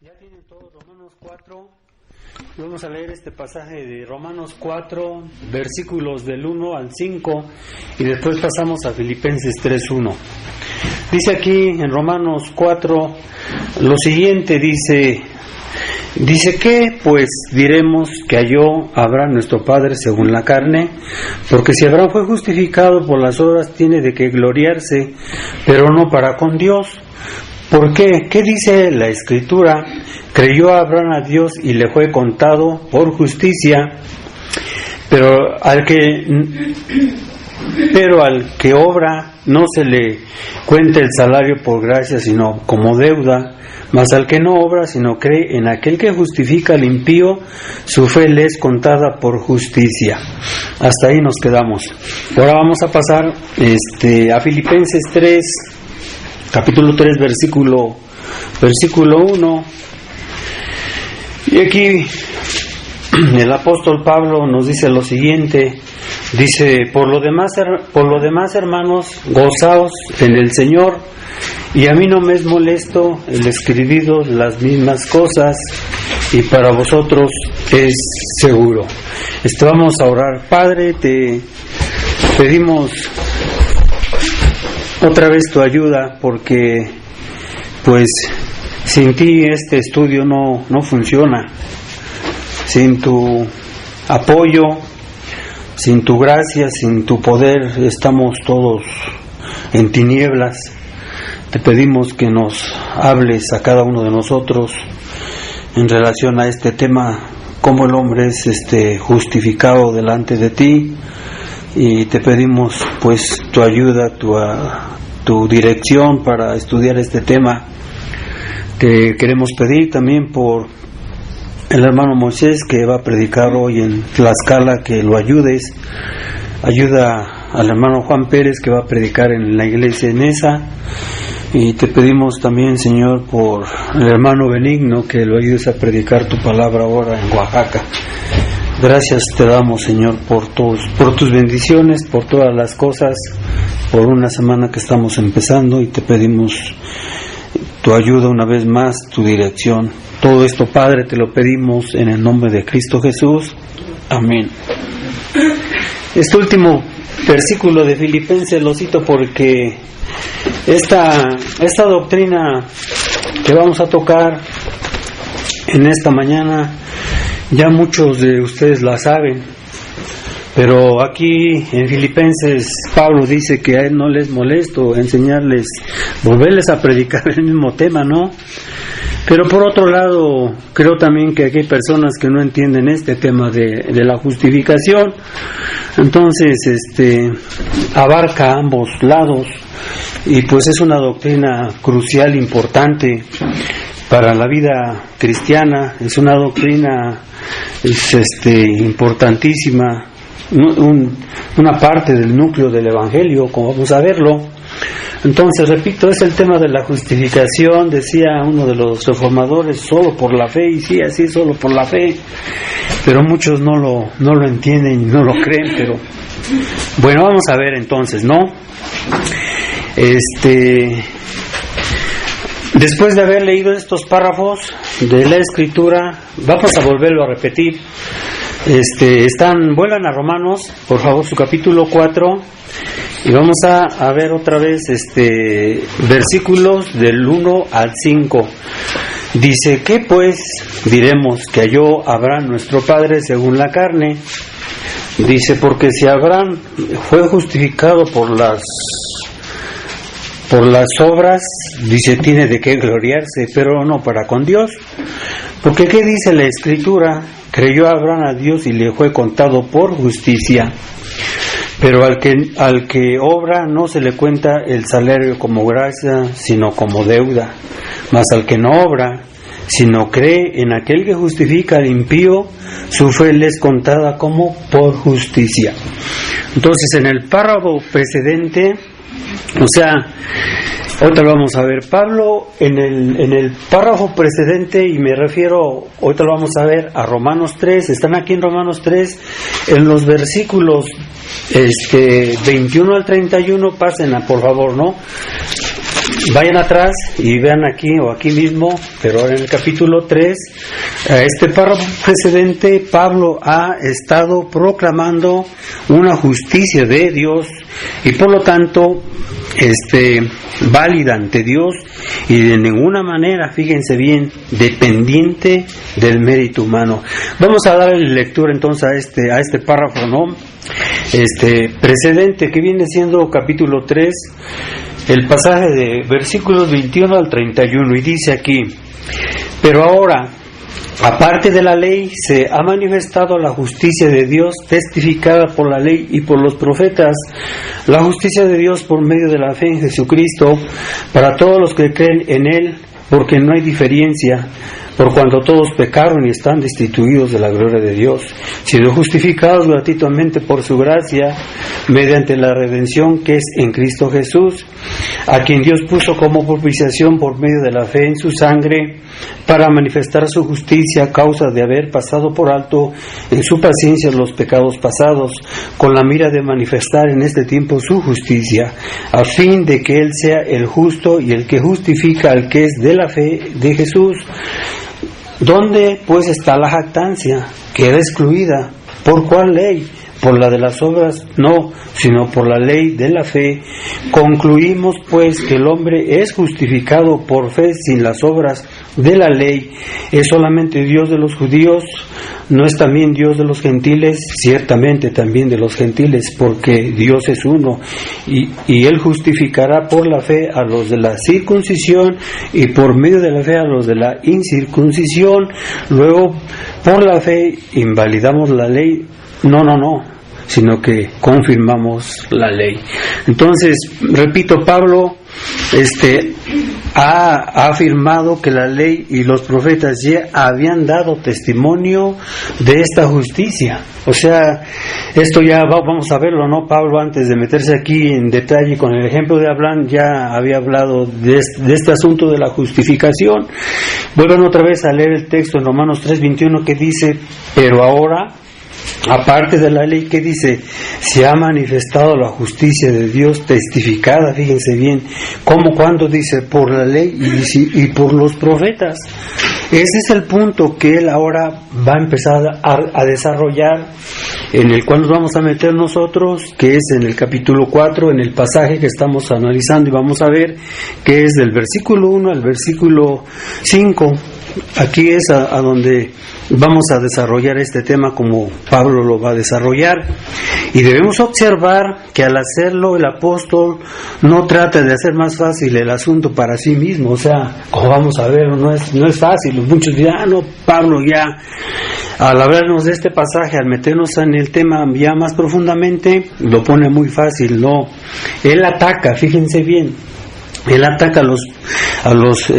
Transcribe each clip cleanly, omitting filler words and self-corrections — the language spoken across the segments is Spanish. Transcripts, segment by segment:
Ya tienen todos Romanos 4. Vamos a leer este pasaje de Romanos 4, versículos del 1 al 5, y después pasamos a Filipenses 3:1. Dice aquí en Romanos 4 lo siguiente, dice que pues diremos que halló Abraham nuestro padre según la carne, porque si Abraham fue justificado por las obras tiene de qué gloriarse, pero no para con Dios. ¿Por qué? ¿Qué dice la Escritura? Creyó Abraham a Dios y le fue contado por justicia, pero al que obra no se le cuenta el salario por gracia, sino como deuda. Mas al que no obra, sino cree en aquel que justifica al impío, su fe le es contada por justicia. Hasta ahí nos quedamos. Ahora vamos a pasar a Filipenses 3, capítulo 3, versículo 1. Y aquí el apóstol Pablo nos dice lo siguiente. Dice: por lo demás, hermanos, gozaos en el Señor. Y a mí no me es molesto el escribiros las mismas cosas, y para vosotros es seguro. Vamos a orar. Padre, te pedimos otra vez tu ayuda, porque pues sin ti este estudio no funciona. Sin tu apoyo, sin tu gracia, sin tu poder, estamos todos en tinieblas. Te pedimos que nos hables a cada uno de nosotros en relación a este tema, cómo el hombre es justificado delante de ti, y te pedimos pues tu ayuda, tu dirección para estudiar este tema. Te queremos pedir también por el hermano Moisés, que va a predicar hoy en Tlaxcala, que lo ayudes. Ayuda al hermano Juan Pérez, que va a predicar en la iglesia en esa. Y te pedimos también, Señor, por el hermano Benigno, que lo ayudes a predicar tu palabra ahora en Oaxaca. Gracias te damos, Señor, por tus bendiciones, por todas las cosas, por una semana que estamos empezando, y te pedimos tu ayuda una vez más, tu dirección. Todo esto, Padre, te lo pedimos en el nombre de Cristo Jesús. Amén. Este último versículo de Filipenses lo cito porque esta doctrina que vamos a tocar en esta mañana, ya muchos de ustedes la saben, pero aquí en Filipenses Pablo dice que a él no les molesto enseñarles, volverles a predicar el mismo tema, ¿no? Pero por otro lado, creo también que aquí hay personas que no entienden este tema de la justificación. Entonces, abarca ambos lados, y pues es una doctrina crucial, importante para la vida cristiana. Es una doctrina importantísima, una parte del núcleo del Evangelio, como vamos a verlo. Entonces, repito, es el tema de la justificación. Decía uno de los reformadores, solo por la fe, y sí, así, solo por la fe, pero muchos no lo entienden y no lo creen. Pero bueno, vamos a ver entonces, ¿no? Después de haber leído estos párrafos de la Escritura, vamos a volverlo a repetir. Vuelvan a Romanos, por favor, su capítulo 4, y vamos a ver otra vez versículos del 1 al 5. Dice: ¿qué pues diremos que halló Abraham nuestro padre según la carne? Dice: porque si Abraham fue justificado por las obras, dice, tiene de qué gloriarse, pero no para con Dios. Porque ¿qué dice la Escritura? Creyó Abraham a Dios y le fue contado por justicia. Pero al que obra no se le cuenta el salario como gracia, sino como deuda. Mas al que no obra, sino cree en aquel que justifica al impío, su fe le es contada como por justicia. Entonces, en el párrafo precedente, ahorita lo vamos a ver, Pablo en el párrafo precedente, y me refiero, ahorita lo vamos a ver, a Romanos 3, están aquí en Romanos 3, en los versículos 21 al 31, pasen por favor, ¿no? Vayan atrás y vean aquí o aquí mismo, pero ahora en el capítulo 3, este párrafo precedente, Pablo ha estado proclamando una justicia de Dios y por lo tanto válida ante Dios y de ninguna manera, fíjense bien, dependiente del mérito humano. Vamos a darle lectura entonces a este párrafo, ¿no? Precedente que viene siendo capítulo 3, el pasaje de versículos 21 al 31, y dice aquí: pero ahora, aparte de la ley, se ha manifestado la justicia de Dios testificada por la ley y por los profetas, la justicia de Dios por medio de la fe en Jesucristo, para todos los que creen en Él, porque no hay diferencia, por cuanto todos pecaron y están destituidos de la gloria de Dios, siendo justificados gratuitamente por su gracia, mediante la redención que es en Cristo Jesús, a quien Dios puso como propiciación por medio de la fe en su sangre, para manifestar su justicia a causa de haber pasado por alto en su paciencia los pecados pasados, con la mira de manifestar en este tiempo su justicia, a fin de que Él sea el justo y el que justifica al que es de la fe de Jesús. ¿Dónde pues está la jactancia? Queda excluida. ¿Por cuál ley? ¿Por la de las obras? No, sino por la ley de la fe. Concluimos pues que el hombre es justificado por fe sin las obras de la ley. ¿Es solamente Dios de los judíos? ¿No es también Dios de los gentiles? Ciertamente también de los gentiles, porque Dios es uno, y Él justificará por la fe a los de la circuncisión y por medio de la fe a los de la incircuncisión. Luego, por la fe invalidamos la ley. No, sino que confirmamos la ley. Entonces, repito, Pablo ha afirmado que la ley y los profetas ya habían dado testimonio de esta justicia. O sea, esto ya vamos a verlo, ¿no? Pablo, antes de meterse aquí en detalle con el ejemplo de Abraham, ya había hablado de este asunto de la justificación. Vuelvan otra vez a leer el texto en Romanos 3:21 que dice: pero ahora, aparte de la ley, que dice, se ha manifestado la justicia de Dios testificada, fíjense bien, como cuando dice por la ley y por los profetas. Ese es el punto que él ahora va a empezar a desarrollar, en el cual nos vamos a meter nosotros, que es en el capítulo 4, en el pasaje que estamos analizando, y vamos a ver que es del versículo 1 al versículo 5. Aquí es a donde vamos a desarrollar este tema como Pablo lo va a desarrollar, y debemos observar que al hacerlo el apóstol no trata de hacer más fácil el asunto para sí mismo. O sea, como vamos a ver, no es fácil. Muchos dirán, no, Pablo ya al hablarnos de este pasaje, al meternos en el tema ya más profundamente, lo pone muy fácil. No, él ataca, fíjense bien, él ataca a los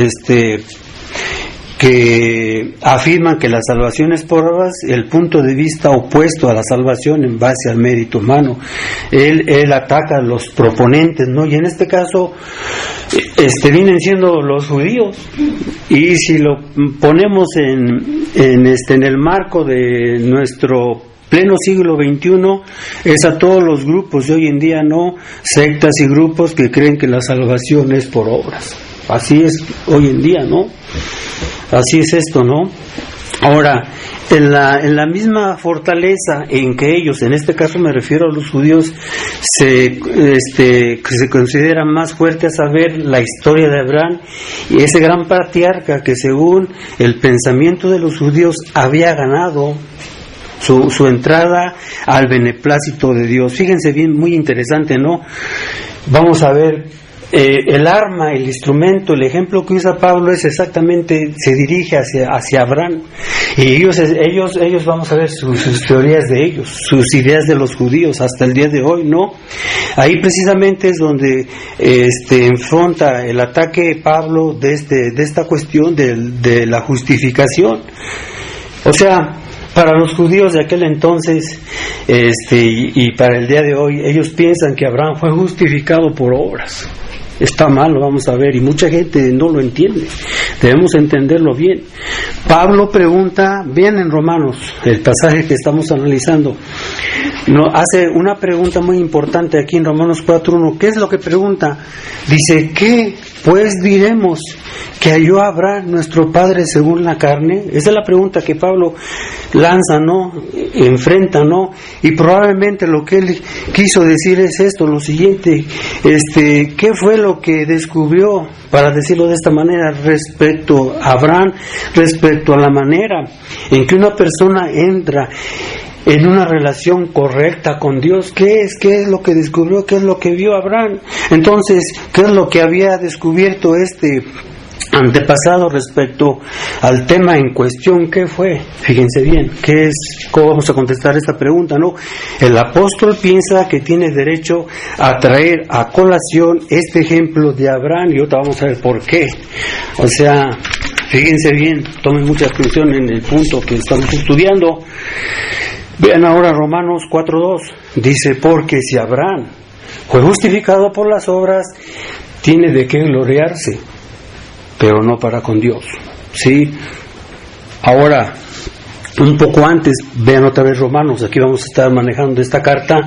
que afirman que la salvación es por obras, el punto de vista opuesto a la salvación en base al mérito humano. Él ataca a los proponentes, ¿no? Y en este caso vienen siendo los judíos, y si lo ponemos en el marco de nuestro pleno siglo XXI, es a todos los grupos de hoy en día, ¿no? Sectas y grupos que creen que la salvación es por obras. Así es hoy en día, ¿no? Así es esto, ¿no? Ahora, en la misma fortaleza en que ellos, en este caso me refiero a los judíos, se consideran más fuertes a saber la historia de Abraham, y ese gran patriarca que según el pensamiento de los judíos había ganado su entrada al beneplácito de Dios. Fíjense bien, muy interesante, ¿no? Vamos a ver. El arma, el instrumento, el ejemplo que usa Pablo es exactamente, se dirige hacia Abraham, y ellos vamos a ver sus teorías de ellos, sus ideas de los judíos hasta el día de hoy, ¿no? Ahí precisamente es donde enfrenta el ataque Pablo de esta cuestión de la justificación. O sea, para los judíos de aquel entonces y para el día de hoy, ellos piensan que Abraham fue justificado por obras. Está mal, lo vamos a ver, y mucha gente no lo entiende. Debemos entenderlo bien. Pablo pregunta, bien en Romanos, el pasaje que estamos analizando, hace una pregunta muy importante aquí en Romanos 4:1. ¿Qué es lo que pregunta? Dice, ¿qué pues diremos que halló a Abraham nuestro padre según la carne. Esa es la pregunta que Pablo lanza, ¿no? Enfrenta, ¿no? Y probablemente lo que él quiso decir es esto, lo siguiente, ¿qué fue lo que descubrió, para decirlo de esta manera, respecto a Abraham, respecto a la manera en que una persona entra en una relación correcta con Dios? ¿Qué es lo que descubrió? ¿Qué es lo que vio Abraham? Entonces, ¿qué es lo que había descubierto antepasado respecto al tema en cuestión? ¿Qué fue? Fíjense bien, ¿cómo vamos a contestar esta pregunta, no? El apóstol piensa que tiene derecho a traer a colación este ejemplo de Abraham, y ahorita vamos a ver por qué. O sea, fíjense bien, tomen mucha atención en el punto que estamos estudiando. Vean ahora Romanos 4:2, dice, porque si Abraham fue justificado por las obras, tiene de qué gloriarse, pero no para con Dios. ¿Sí? Ahora, un poco antes, vean otra vez Romanos, aquí vamos a estar manejando esta carta.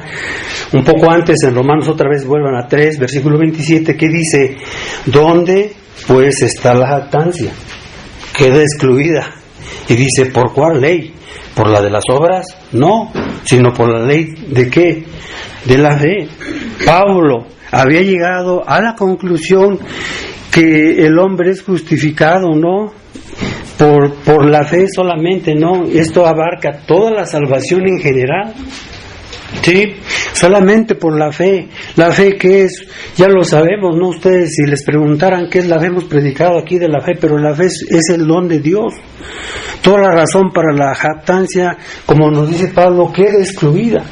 Un poco antes, en Romanos otra vez, vuelvan a 3, versículo 27, que dice, ¿dónde pues está la jactancia? Queda excluida. Y dice, ¿por cuál ley? ¿Por la de las obras? No, sino por la ley ¿de qué? De la fe. Pablo había llegado a la conclusión que el hombre es justificado, ¿no? Por la fe solamente, ¿no? Esto abarca toda la salvación en general. Sí, solamente por la fe. La fe, ¿qué es? Ya lo sabemos, ¿no? Ustedes, si les preguntaran qué es la fe, hemos predicado aquí de la fe, pero la fe es el don de Dios. Toda la razón para la jactancia, como nos dice Pablo, queda excluida.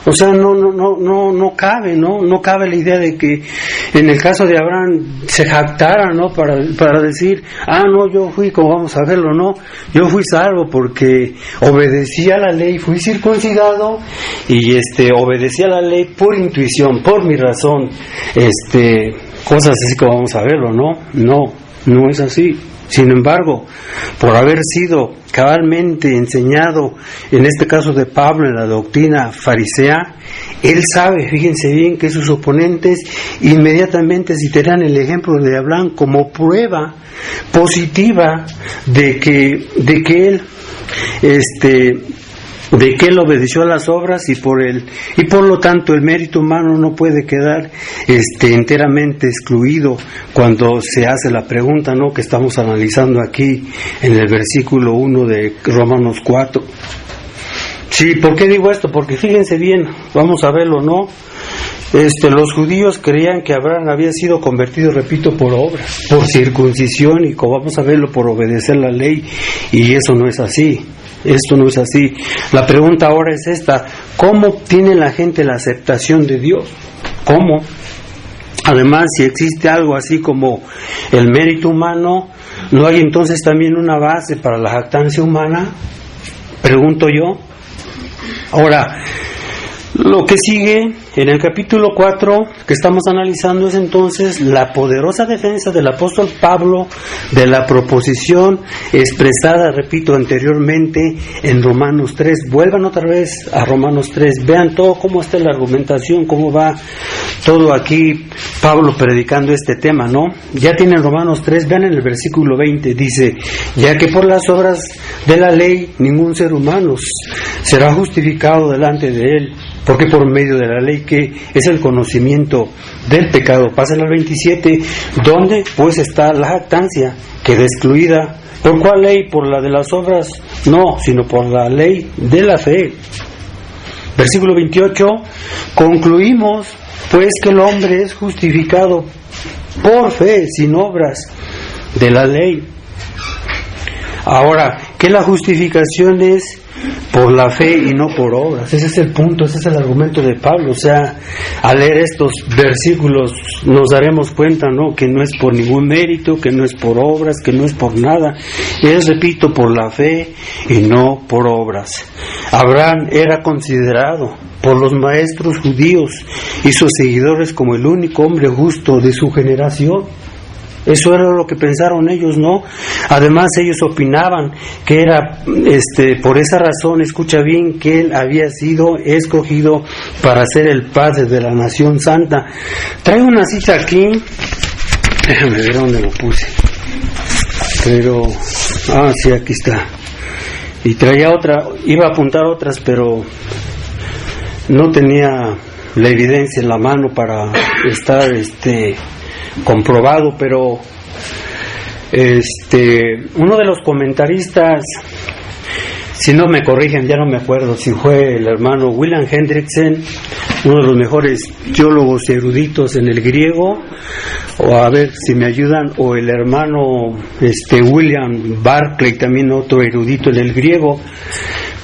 O sea, no cabe, no cabe la idea de que en el caso de Abraham se jactara, ¿no? Para decir, no, yo fui, como vamos a verlo, ¿no? Yo fui salvo porque obedecí a la ley, fui circuncidado y obedecí a la ley por intuición, por mi razón, cosas así como vamos a verlo, ¿no? No es así. Sin embargo, por haber sido cabalmente enseñado, en este caso de Pablo, en la doctrina farisea, él sabe, fíjense bien, que sus oponentes inmediatamente citarán el ejemplo de Abraham como prueba positiva de que él obedeció a las obras y por lo tanto el mérito humano no puede quedar enteramente excluido cuando se hace la pregunta, ¿no?, que estamos analizando aquí en el versículo 1 de Romanos 4. Sí, ¿por qué digo esto? Porque fíjense bien, vamos a verlo, ¿no? Los judíos creían que Abraham había sido convertido, repito, por obras, por circuncisión, y como vamos a verlo, por obedecer la ley, y eso no es así. Esto no es así. La pregunta ahora es esta: ¿cómo obtiene la gente la aceptación de Dios? ¿Cómo? Además, si existe algo así como el mérito humano, ¿no hay entonces también una base para la jactancia humana? Pregunto yo. Ahora, lo que sigue en el capítulo 4 que estamos analizando es entonces la poderosa defensa del apóstol Pablo de la proposición expresada, repito, anteriormente en Romanos 3. Vuelvan otra vez a Romanos 3, vean todo cómo está la argumentación, cómo va todo aquí Pablo predicando este tema, ¿no? Ya tienen Romanos 3, vean en el versículo 20, dice, ya que por las obras de la ley ningún ser humano será justificado delante de él, porque por medio de la ley, que es el conocimiento del pecado. Pásenlo al 27, ¿dónde pues está la jactancia? Queda excluida. ¿Por cuál ley? ¿Por la de las obras? No, sino por la ley de la fe. Versículo 28, concluimos pues que el hombre es justificado por fe, sin obras de la ley. Ahora, ¿qué la justificación es? Por la fe y no por obras. Ese es el punto, ese es el argumento de Pablo. O sea, al leer estos versículos nos daremos cuenta, ¿no?, que no es por ningún mérito, que no es por obras, que no es por nada. Es, repito, por la fe y no por obras. Abraham era considerado por los maestros judíos y sus seguidores como el único hombre justo de su generación. Eso era lo que pensaron ellos, ¿no? Además, ellos opinaban que era por esa razón, escucha bien, que él había sido escogido para ser el padre de la nación santa. Traigo una cita aquí Déjame ver dónde lo puse. Pero, sí, aquí está. Y traía otra, iba a apuntar otras, pero no tenía la evidencia en la mano para estar comprobado, pero uno de los comentaristas, si no me corrigen, ya no me acuerdo si fue el hermano William Hendrickson, uno de los mejores teólogos eruditos en el griego, o a ver si me ayudan, o el hermano William Barclay, también otro erudito en el griego,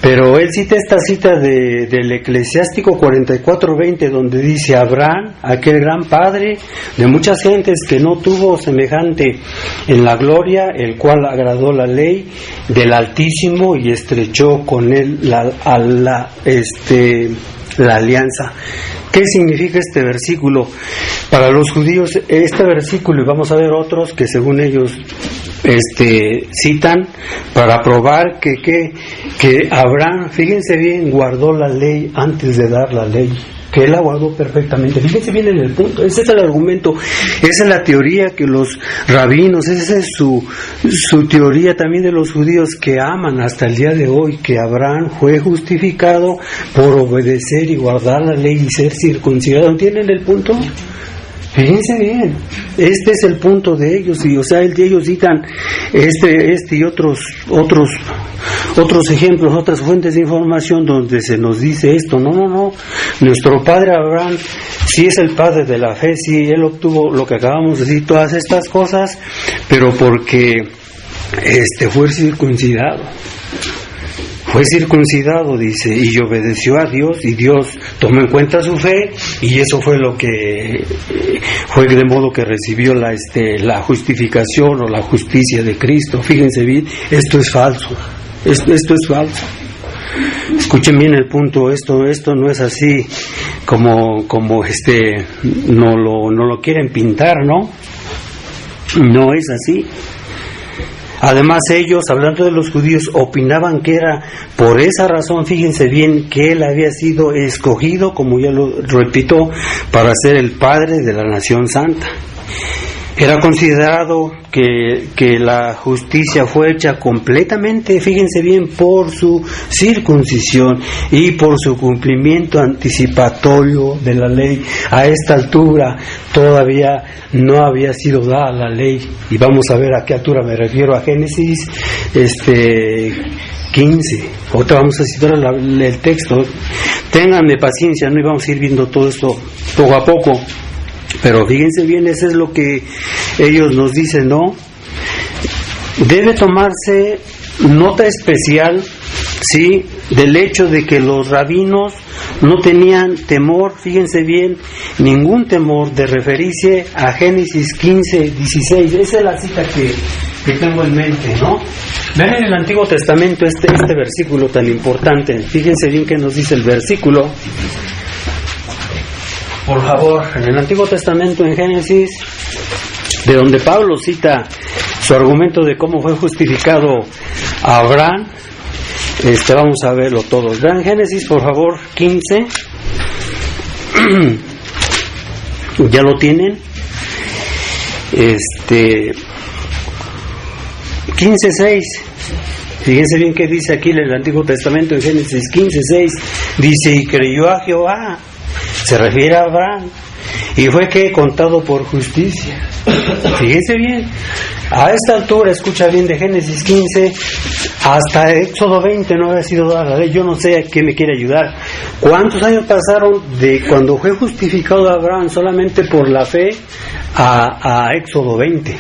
pero él cita esta cita del Eclesiástico 44:20, donde dice: Abraham, aquel gran padre de muchas gentes que no tuvo semejante en la gloria, el cual agradó la ley del Altísimo y estrechó con él la alianza. ¿Qué significa este versículo? Para los judíos, este versículo, y vamos a ver otros que según ellos citan para probar que Abraham, fíjense bien, guardó la ley antes de dar la ley, que él la guardó perfectamente. Fíjense bien en el punto, ese es el argumento, esa es la teoría que los rabinos, esa es su teoría también de los judíos, que aman hasta el día de hoy, que Abraham fue justificado por obedecer y guardar la ley y ser circuncidado. ¿Entienden el punto? Fíjense bien, este es el punto de ellos, y ellos citan y otros ejemplos, otras fuentes de información donde se nos dice esto. No, nuestro padre Abraham sí es el padre de la fe, sí, él obtuvo lo que acabamos de decir, todas estas cosas, pero porque fue circuncidado. Fue circuncidado, dice, y obedeció a Dios, y Dios tomó en cuenta su fe, y eso fue lo que fue, de modo que recibió la justificación o la justicia de Cristo. Fíjense bien, esto es falso. Esto es falso. Escuchen bien el punto, esto no es así como no lo quieren pintar, ¿no? No es así. Además, ellos, hablando de los judíos, opinaban que era por esa razón, fíjense bien, que él había sido escogido, como ya lo repito, para ser el padre de la nación santa. Era considerado que la justicia fue hecha completamente, fíjense bien, por su circuncisión y por su cumplimiento anticipatorio de la ley. A esta altura todavía no había sido dada la ley, y vamos a ver a qué altura me refiero, a Génesis 15. Ahorita vamos a citar el texto. Ténganme paciencia, no íbamos a ir viendo todo esto poco a poco. Pero fíjense bien, eso es lo que ellos nos dicen, ¿no? Debe tomarse nota especial, ¿sí?, del hecho de que los rabinos no tenían temor, fíjense bien, ningún temor de referirse a Génesis 15:16. Esa es la cita que tengo en mente, ¿no? Vean en el Antiguo Testamento este versículo tan importante. Fíjense bien que nos dice el versículo. Por favor, en el Antiguo Testamento, en Génesis, de donde Pablo cita su argumento de cómo fue justificado a Abraham, vamos a verlo todos. Vean Génesis, por favor, 15. ¿Ya lo tienen? 15:6. Fíjense bien que dice aquí en el Antiguo Testamento, en Génesis 15:6. Dice: y creyó a Jehová. Se refiere a Abraham, y fue que contado por justicia. Fíjense bien, a esta altura, escucha bien, de Génesis 15 hasta Éxodo 20 no había sido dada la ley. Yo no sé a qué me quiere ayudar. ¿Cuántos años pasaron de cuando fue justificado Abraham solamente por la fe a Éxodo 20?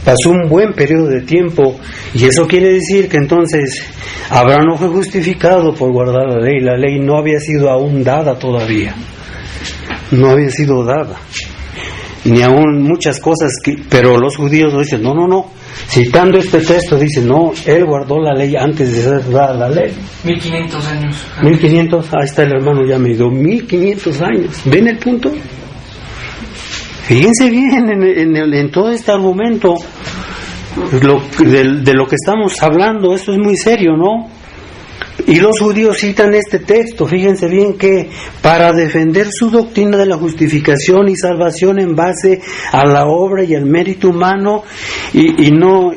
Pasó un buen periodo de tiempo, y eso quiere decir que entonces Abraham no fue justificado por guardar la ley no había sido aún dada todavía, no había sido dada, ni aún muchas cosas, pero los judíos dicen, no, citando este texto, dicen, no, él guardó la ley antes de ser dada la ley. 1500 años. 1500, ahí está el hermano, ya me dio 1500 años, ¿ven el punto? Fíjense bien en todo este argumento de lo que estamos hablando. Esto es muy serio, ¿no? Y los judíos citan este texto, fíjense bien, que para defender su doctrina de la justificación y salvación en base a la obra y al mérito humano, no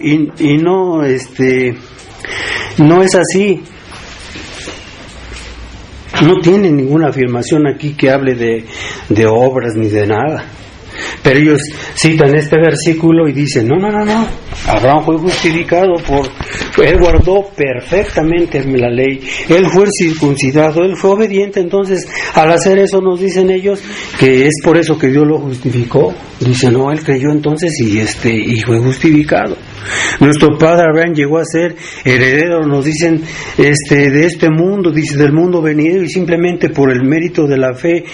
es así. No tiene ninguna afirmación aquí que hable de obras ni de nada. Pero ellos citan este versículo y dicen, no, Abraham fue justificado él guardó perfectamente la ley, él fue circuncidado, él fue obediente. Entonces, al hacer eso nos dicen ellos que es por eso que Dios lo justificó. Dicen, no, él creyó entonces y fue justificado. Nuestro padre Abraham llegó a ser heredero, nos dicen, de este mundo, dice, del mundo venido, y simplemente por el mérito de la fe,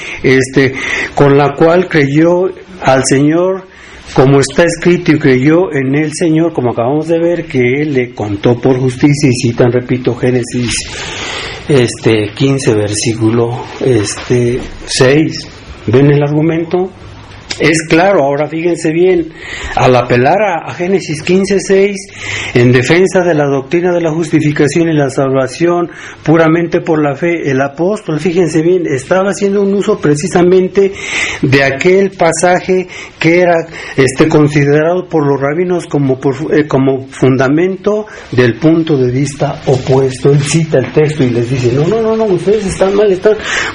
con la cual creyó al Señor, como está escrito, y creyó en el Señor, como acabamos de ver, que Él le contó por justicia. Y citan, repito, Génesis 15, versículo 6. ¿Ven el argumento? Es claro. Ahora fíjense bien, al apelar a Génesis 15:6 en defensa de la doctrina de la justificación y la salvación puramente por la fe, el apóstol, fíjense bien, estaba haciendo un uso precisamente de aquel pasaje que era considerado por los rabinos como fundamento del punto de vista opuesto. Él cita el texto y les dice, no, ustedes están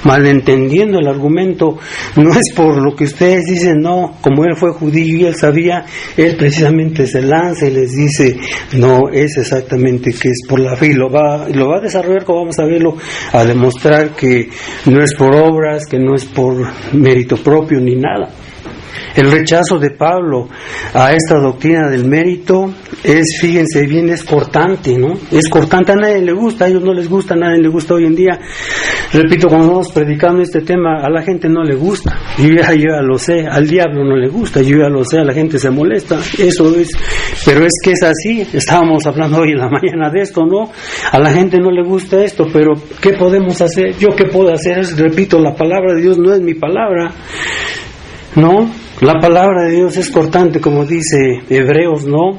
malentendiendo el argumento. No es por lo que ustedes dicen. No, como él fue judío y él sabía, él precisamente se lanza y les dice, no, es exactamente que es por la fe, y lo va a desarrollar, como vamos a verlo, a demostrar que no es por obras, que no es por mérito propio ni nada. El rechazo de Pablo a esta doctrina del mérito fíjense bien, es cortante, ¿no? Es cortante, a nadie le gusta, a ellos no les gusta, a nadie le gusta hoy en día. Repito, cuando vamos predicando este tema, a la gente no le gusta, yo ya lo sé, al diablo no le gusta, yo ya lo sé, a la gente se molesta, eso es, pero es que es así. Estábamos hablando hoy en la mañana de esto, ¿no? A la gente no le gusta esto, pero ¿qué podemos hacer? ¿Yo qué puedo hacer? Repito, la palabra de Dios no es mi palabra, ¿no? La palabra de Dios es cortante, como dice Hebreos, ¿no?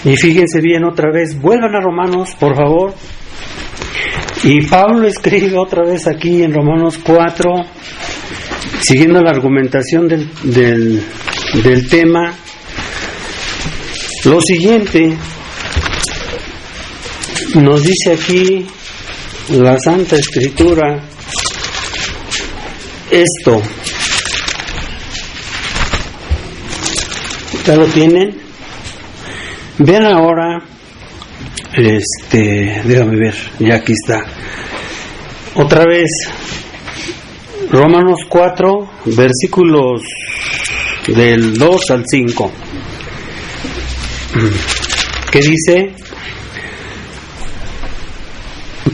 Y fíjense bien otra vez, vuelvan a Romanos, por favor. Y Pablo escribe otra vez aquí en Romanos 4, siguiendo la argumentación del tema, lo siguiente. Nos dice aquí la Santa Escritura esto. ¿Ya lo tienen? Vean ahora, déjame ver, ya aquí está. Otra vez, Romanos 4, versículos del 2 al 5. ¿Qué dice?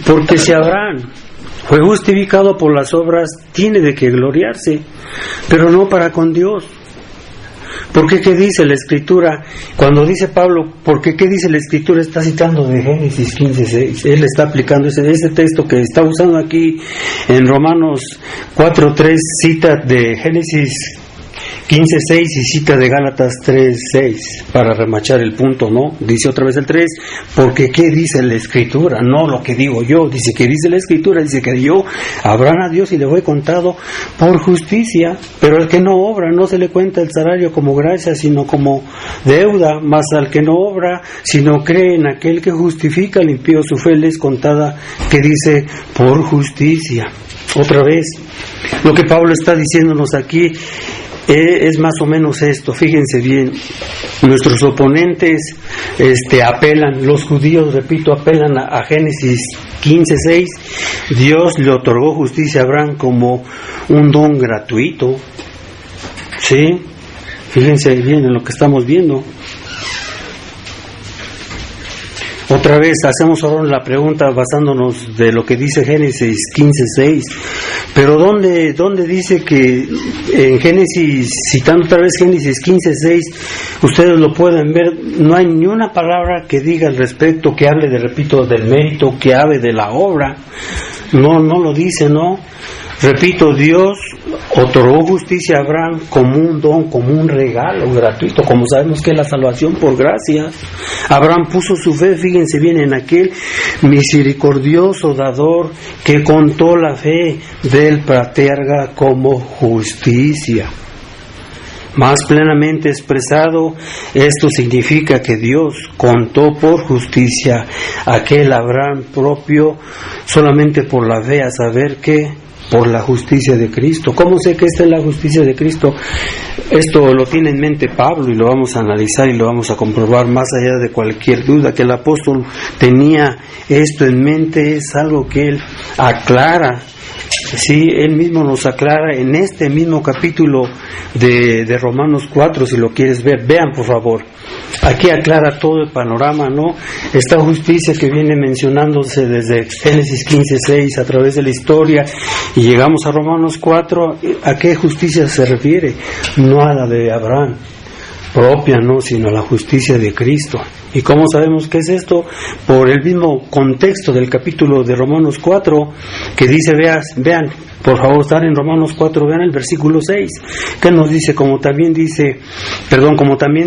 Porque si Abraham fue justificado por las obras, tiene de qué gloriarse, pero no para con Dios. Porque ¿qué dice la Escritura? Cuando dice Pablo, porque ¿qué dice la Escritura? Está citando de Génesis 15:6. Él está aplicando ese texto que está usando aquí en Romanos 4:3, cita de Génesis 15:6 y cita de Gálatas 3:6 para remachar el punto, ¿no? Dice otra vez el 3, porque ¿qué dice la Escritura? No lo que digo yo, dice que dice la Escritura, dice que dio Abraham a Dios y le fue contado por justicia, pero al que no obra no se le cuenta el salario como gracia, sino como deuda, mas al que no obra, sino cree en aquel que justifica al impío, su fe le es contada, que dice por justicia. Otra vez, lo que Pablo está diciéndonos aquí es más o menos esto. Fíjense bien, nuestros oponentes apelan, los judíos, repito, apelan a Génesis 15:6. Dios le otorgó justicia a Abraham como un don gratuito. ¿Sí? Fíjense bien en lo que estamos viendo. Otra vez hacemos ahora la pregunta basándonos de lo que dice Génesis 15:6. Pero ¿dónde dice que en Génesis, citando otra vez Génesis 15:6, ustedes lo pueden ver, no hay ni una palabra que diga al respecto, que hable repito, del mérito, que hable de la obra? No lo dice, ¿no? Repito, Dios otorgó justicia a Abraham como un don, como un regalo gratuito, como sabemos que es la salvación por gracia. Abraham puso su fe, fíjense bien, en aquel misericordioso dador que contó la fe del patriarca como justicia. Más plenamente expresado, esto significa que Dios contó por justicia aquel Abraham propio solamente por la fe, a saber que por la justicia de Cristo. ¿Cómo sé que esta es la justicia de Cristo? Esto lo tiene en mente Pablo y lo vamos a analizar y lo vamos a comprobar más allá de cualquier duda. Que el apóstol tenía esto en mente es algo que él aclara. Sí, él mismo nos aclara en este mismo capítulo de Romanos 4, si lo quieres ver. Vean, por favor. Aquí aclara todo el panorama, ¿no? Esta justicia que viene mencionándose desde Génesis 15:6 a través de la historia y llegamos a Romanos 4, ¿a qué justicia se refiere? No a la de Abraham propia, no, sino a la justicia de Cristo. ¿Y cómo sabemos qué es esto? Por el mismo contexto del capítulo de Romanos 4, que dice, vean, por favor, estar en Romanos 4, vean el versículo 6, que nos dice, como también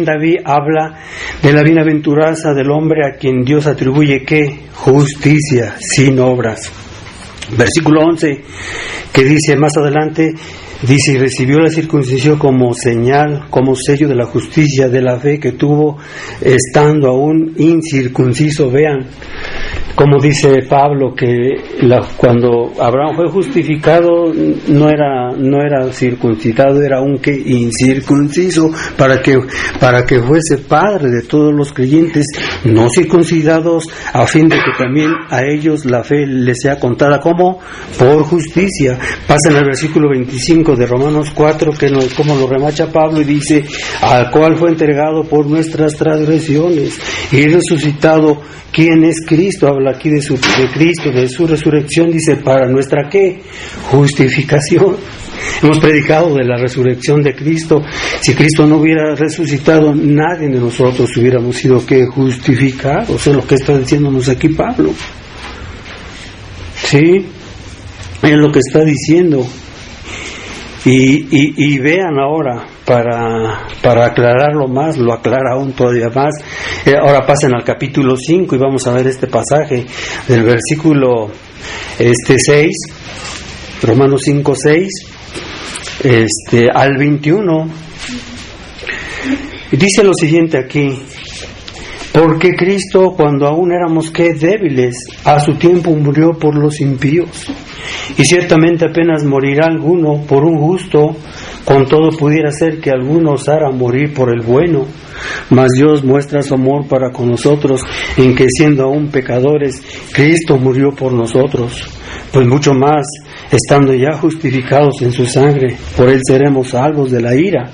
David habla de la bienaventuranza del hombre a quien Dios atribuye, ¿qué? Justicia, sin obras. Versículo 11, que dice más adelante, dice, y recibió la circuncisión como señal, como sello de la justicia, de la fe que tuvo estando aún incircunciso. Vean, como dice Pablo, que cuando Abraham fue justificado no era circuncidado, era aún que incircunciso, para que fuese padre de todos los creyentes no circuncidados, a fin de que también a ellos la fe les sea contada como por justicia. Pasa en el versículo 25 de Romanos 4, como lo remacha Pablo y dice, al cual fue entregado por nuestras transgresiones y resucitado. ¿Quién es Cristo? Habla aquí de Cristo, de su resurrección, dice, para nuestra ¿qué? Justificación. Hemos predicado de la resurrección de Cristo. Si Cristo no hubiera resucitado, nadie de nosotros hubiéramos sido ¿qué? Justificados. Es lo que está diciéndonos aquí Pablo. ¿Sí? Es lo que está diciendo. Y vean ahora, para aclararlo más, lo aclara aún todavía más. Ahora pasen al capítulo 5 y vamos a ver este pasaje del versículo 6, Romanos 5, 6, al 21. Dice lo siguiente aquí: porque Cristo, cuando aún éramos ¿qué? Débiles, a su tiempo murió por los impíos. Y ciertamente apenas morirá alguno por un justo, con todo pudiera ser que alguno osara morir por el bueno. Mas Dios muestra su amor para con nosotros, en que siendo aún pecadores, Cristo murió por nosotros. Pues mucho más, estando ya justificados en su sangre, por él seremos salvos de la ira.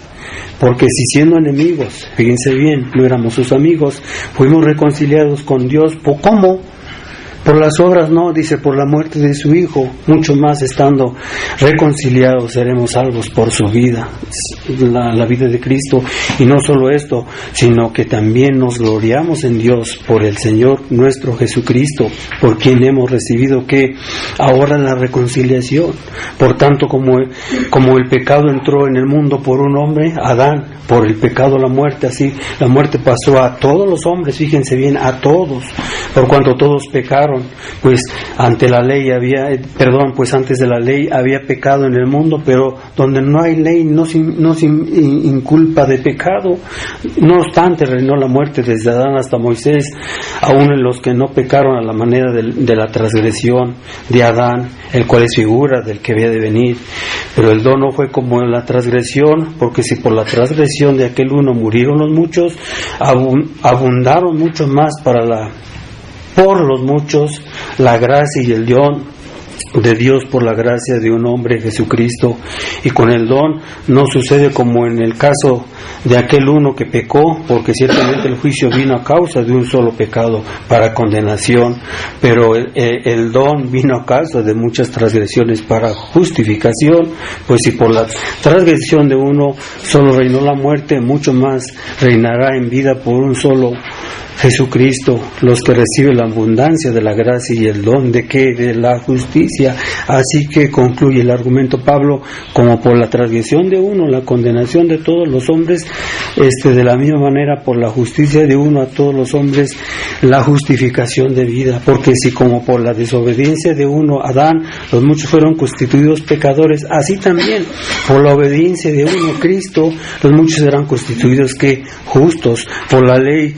Porque si siendo enemigos, fíjense bien, no éramos sus amigos, fuimos reconciliados con Dios, ¿cómo? Por las obras no, dice, por la muerte de su Hijo, mucho más estando reconciliados seremos salvos por su vida, la vida de Cristo. Y no solo esto, sino que también nos gloriamos en Dios por el Señor nuestro Jesucristo, por quien hemos recibido que ahora la reconciliación. Por tanto, como el pecado entró en el mundo por un hombre, Adán, por el pecado la muerte, así la muerte pasó a todos los hombres, fíjense bien, a todos, por cuanto todos pecaron. Pues antes de la ley había pecado en el mundo, pero donde no hay ley no se inculpa de pecado. No obstante, reinó la muerte desde Adán hasta Moisés, aún en los que no pecaron a la manera de la transgresión de Adán, el cual es figura del que había de venir. Pero el don no fue como la transgresión, porque si por la transgresión de aquel uno murieron los muchos, abundaron mucho más por los muchos la gracia y el don de Dios por la gracia de un hombre, Jesucristo. Y con el don no sucede como en el caso de aquel uno que pecó, porque ciertamente el juicio vino a causa de un solo pecado para condenación, pero el don vino a causa de muchas transgresiones para justificación. Pues si por la transgresión de uno solo reinó la muerte, mucho más reinará en vida por un solo Jesucristo, los que reciben la abundancia de la gracia y el don de ¿qué? De la justicia. Así que concluye el argumento Pablo, como por la transgresión de uno, la condenación de todos los hombres, de la misma manera por la justicia de uno a todos los hombres, la justificación de vida. Porque si como por la desobediencia de uno, Adán, los muchos fueron constituidos pecadores, así también por la obediencia de uno, Cristo, los muchos serán constituidos ¿qué? Justos. Por la ley,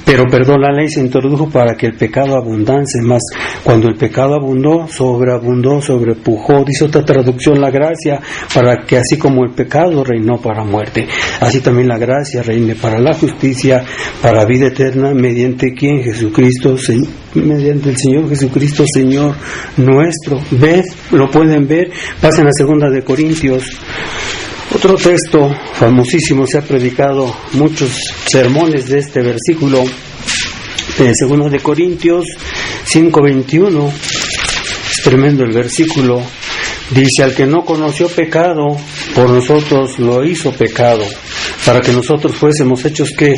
la ley se introdujo para que el pecado abundase, mas cuando el pecado abundó, sobrepujó, dice otra traducción, la gracia, para que así como el pecado reinó para muerte, así también la gracia reine para la justicia, para vida eterna, mediante quien Jesucristo, mediante el Señor Jesucristo, Señor nuestro. ¿Ves? Lo pueden ver. Pasen a 2 de Corintios. Otro texto famosísimo, se ha predicado muchos sermones de este versículo, de 2 de Corintios 5:21, es tremendo el versículo. Dice: al que no conoció pecado, por nosotros lo hizo pecado, para que nosotros fuésemos hechos ¿qué?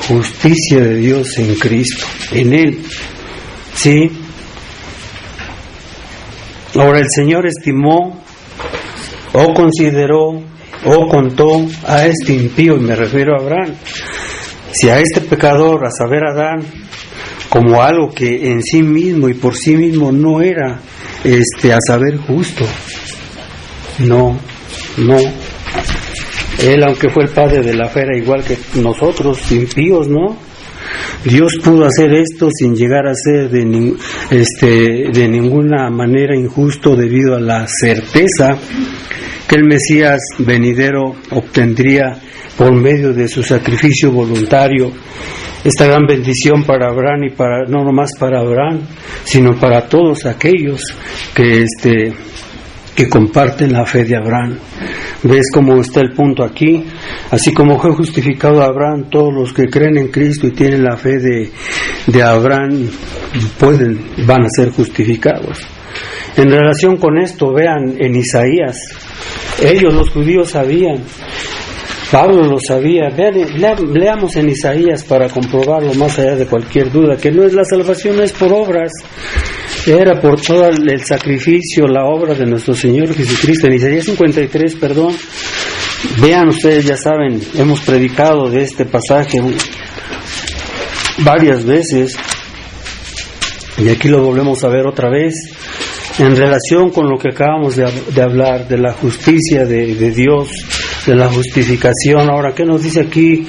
Justicia de Dios en Cristo, en Él. ¿Sí? Ahora el Señor estimó, o consideró, o contó a este impío, y me refiero a Abraham, si a este pecador, a saber Adán, como algo que en sí mismo y por sí mismo no era, a saber justo. No. Él, aunque fue el padre de la fe, era igual que nosotros, impíos, ¿no? Dios pudo hacer esto sin llegar a ser de ninguna manera injusto, debido a la certeza que el Mesías venidero obtendría por medio de su sacrificio voluntario esta gran bendición para Abraham, y no nomás para Abraham, sino para todos aquellos que comparten la fe de Abraham. ¿Ves cómo está el punto aquí? Así como fue justificado Abraham, todos los que creen en Cristo y tienen la fe de Abraham van a ser justificados. En relación con esto, vean en Isaías, ellos los judíos sabían, Pablo lo sabía. Leamos en Isaías para comprobarlo más allá de cualquier duda, que la salvación no es por obras, era por todo el sacrificio, la obra de nuestro Señor Jesucristo. En Isaías 53, vean ustedes, ya saben, hemos predicado de este pasaje varias veces, y aquí lo volvemos a ver otra vez, en relación con lo que acabamos de hablar, de la justicia de Dios, de la justificación. Ahora, ¿qué nos dice aquí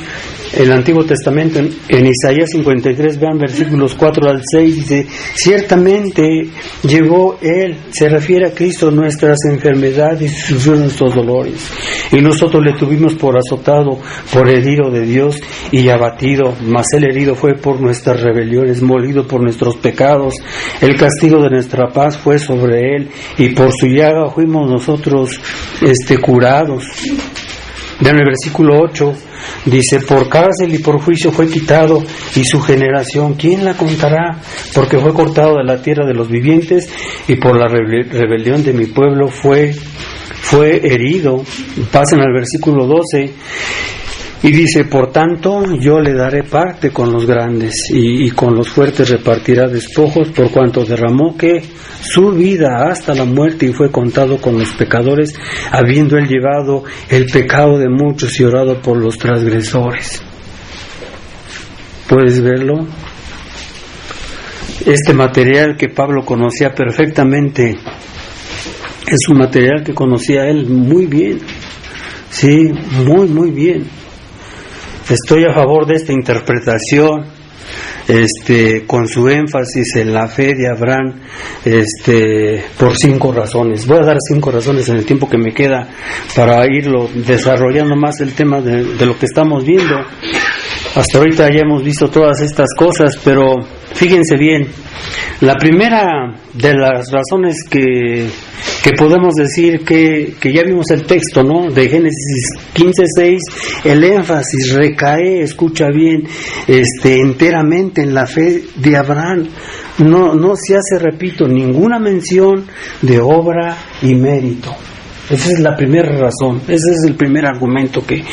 el Antiguo Testamento? En Isaías 53, vean versículos 4 al 6, dice: ciertamente llevó Él, se refiere a Cristo, nuestras enfermedades y sufrió nuestros dolores, y nosotros le tuvimos por azotado, por herido de Dios y abatido, mas Él herido fue por nuestras rebeliones, molido por nuestros pecados, el castigo de nuestra paz fue sobre Él, y por su llaga fuimos nosotros curados. Vean el versículo 8, dice: por cárcel y por juicio fue quitado, y su generación, ¿quién la contará? Porque fue cortado de la tierra de los vivientes, y por la rebelión de mi pueblo fue herido. Pasen al versículo 12, y dice: por tanto yo le daré parte con los grandes, y con los fuertes repartirá despojos, por cuanto derramó que su vida hasta la muerte, y fue contado con los pecadores, habiendo él llevado el pecado de muchos y orado por los transgresores. ¿Puedes verlo? Este material que Pablo conocía perfectamente es un material que conocía él muy bien, sí, muy bien. Estoy a favor de esta interpretación, con su énfasis en la fe de Abraham, por 5 razones. Voy a dar 5 razones en el tiempo que me queda para irlo desarrollando más el tema de lo que estamos viendo. Hasta ahorita ya hemos visto todas estas cosas, pero fíjense bien, la primera de las razones que podemos decir que ya vimos el texto, ¿no? De Génesis 15:6, el énfasis recae, escucha bien, enteramente en la fe de Abraham. No se hace, repito, ninguna mención de obra y mérito. Esa es la primera razón, ese es el primer argumento que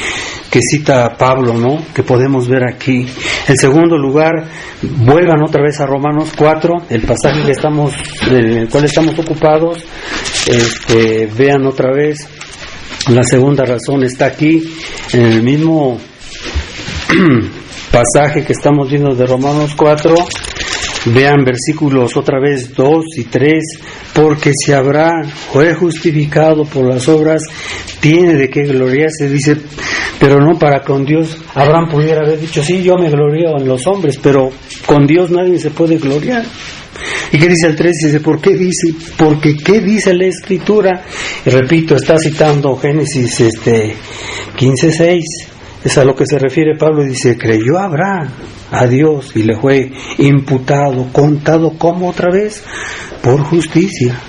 que cita Pablo, ¿no? Que podemos ver aquí. En segundo lugar, vuelvan otra vez a Romanos 4, el pasaje en el cual estamos ocupados. Vean otra vez. La segunda razón está aquí, en el mismo pasaje que estamos viendo de Romanos 4. Vean versículos otra vez 2 y 3. Porque si Abraham fue justificado por las obras, tiene de qué gloriarse, dice, pero no para con Dios. Abraham pudiera haber dicho, sí, yo me glorío en los hombres, pero con Dios nadie se puede gloriar. ¿Y qué dice el 3? Dice, ¿por qué dice? Porque ¿qué dice la Escritura? Y repito, está citando Génesis 15:6. Es a lo que se refiere Pablo. Dice, creyó Abraham a Dios y le fue imputado, contado, ¿cómo otra vez? Por justicia.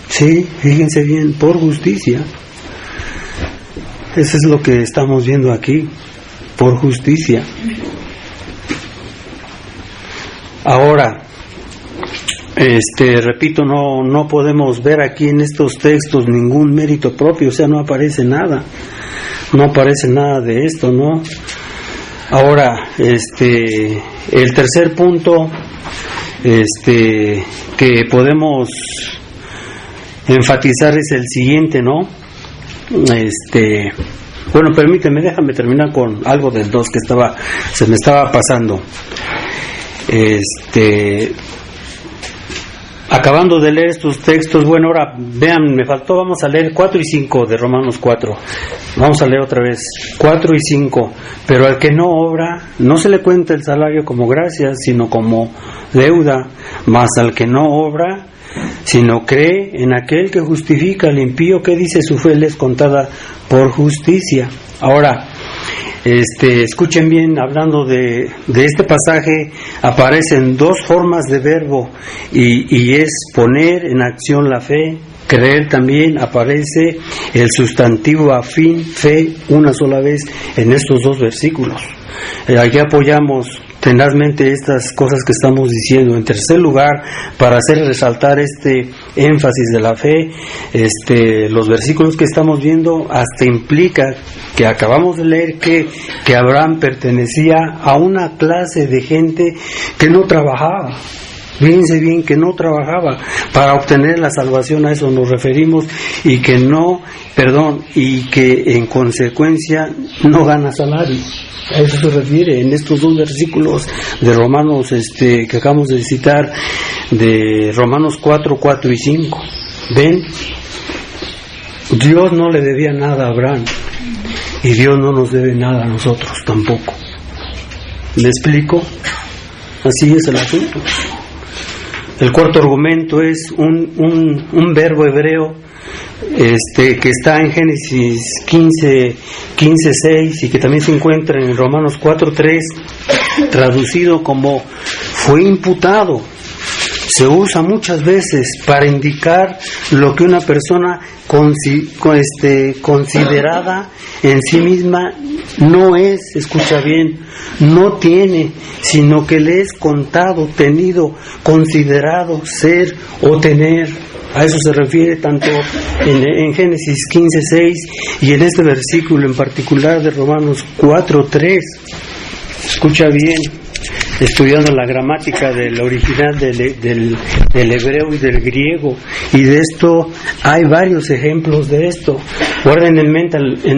Sí, fíjense bien, por justicia. Eso es lo que estamos viendo aquí, por justicia. Ahora, repito, no podemos ver aquí en estos textos ningún mérito propio, o sea, no aparece nada de esto, ¿no? Ahora, el tercer punto, que podemos enfatizar es el siguiente, ¿no? Bueno, permíteme, déjame terminar con algo del 2 que se me estaba pasando. Acabando de leer estos textos, bueno, ahora vean, me faltó, vamos a leer 4 y 5 de Romanos 4. Vamos a leer otra vez 4 y 5. Pero al que no obra, no se le cuenta el salario como gracia, sino como deuda. Mas al que no obra, sino cree en aquel que justifica al impío, que dice su fe le es contada por justicia. Ahora, escuchen bien, hablando de este pasaje, aparecen dos formas de verbo y es poner en acción la fe. Creer también aparece el sustantivo afín, fe, una sola vez en estos dos versículos. Aquí apoyamos tenazmente estas cosas que estamos diciendo. En tercer lugar, para hacer resaltar este énfasis de la fe, los versículos que estamos viendo hasta implica que acabamos de leer que Abraham pertenecía a una clase de gente que no trabajaba. Fíjense bien, que no trabajaba para obtener la salvación, a eso nos referimos, y que en consecuencia no gana salario. A eso se refiere en estos dos versículos de Romanos que acabamos de citar, de Romanos 4 y 5. ¿Ven? Dios no le debía nada a Abraham y Dios no nos debe nada a nosotros tampoco. ¿Me explico? Así es el asunto. El cuarto argumento es un verbo hebreo que está en Génesis 15:6 y que también se encuentra en Romanos 4:3, traducido como fue imputado. Se usa muchas veces para indicar lo que una persona considerada en sí misma no es, escucha bien, no tiene, sino que le es contado, tenido, considerado, ser o tener. A eso se refiere tanto en Génesis 15:6 y en este versículo en particular de Romanos 4:3. Escucha bien, estudiando la gramática del original del hebreo y del griego, y de esto hay varios ejemplos de esto. Guarden en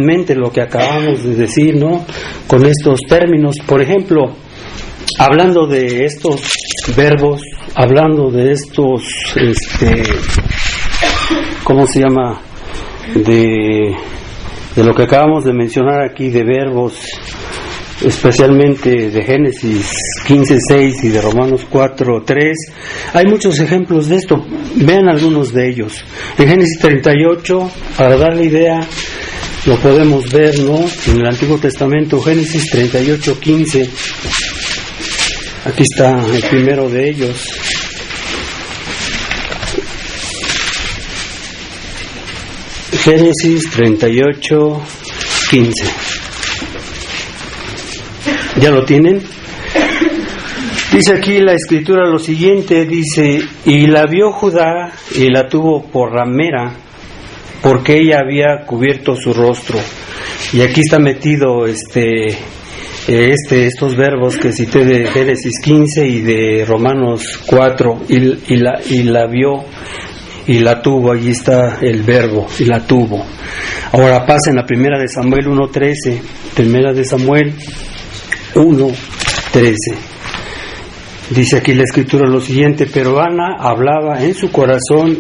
mente lo que acabamos de decir, ¿no? Con estos términos, por ejemplo, hablando de estos verbos, hablando de estos, ¿cómo se llama? De lo que acabamos de mencionar aquí, de verbos, especialmente de Génesis 15:6 y de Romanos 4:3, hay muchos ejemplos de esto. Vean algunos de ellos. En Génesis 38, para darle idea, lo podemos ver, ¿no? En el Antiguo Testamento, Génesis 38:15. Aquí está el primero de ellos. Génesis 38:15. ¿Ya lo tienen? Dice aquí la Escritura lo siguiente, dice, y la vio Judá y la tuvo por ramera, porque ella había cubierto su rostro. Y aquí está metido estos verbos que cité de Génesis 15 y de Romanos 4, y la vio y la tuvo. Allí está el verbo, y la tuvo. Ahora pasa en la primera de Samuel 1:13, primera de Samuel 1:13. Dice aquí la escritura lo siguiente: pero Ana hablaba en su corazón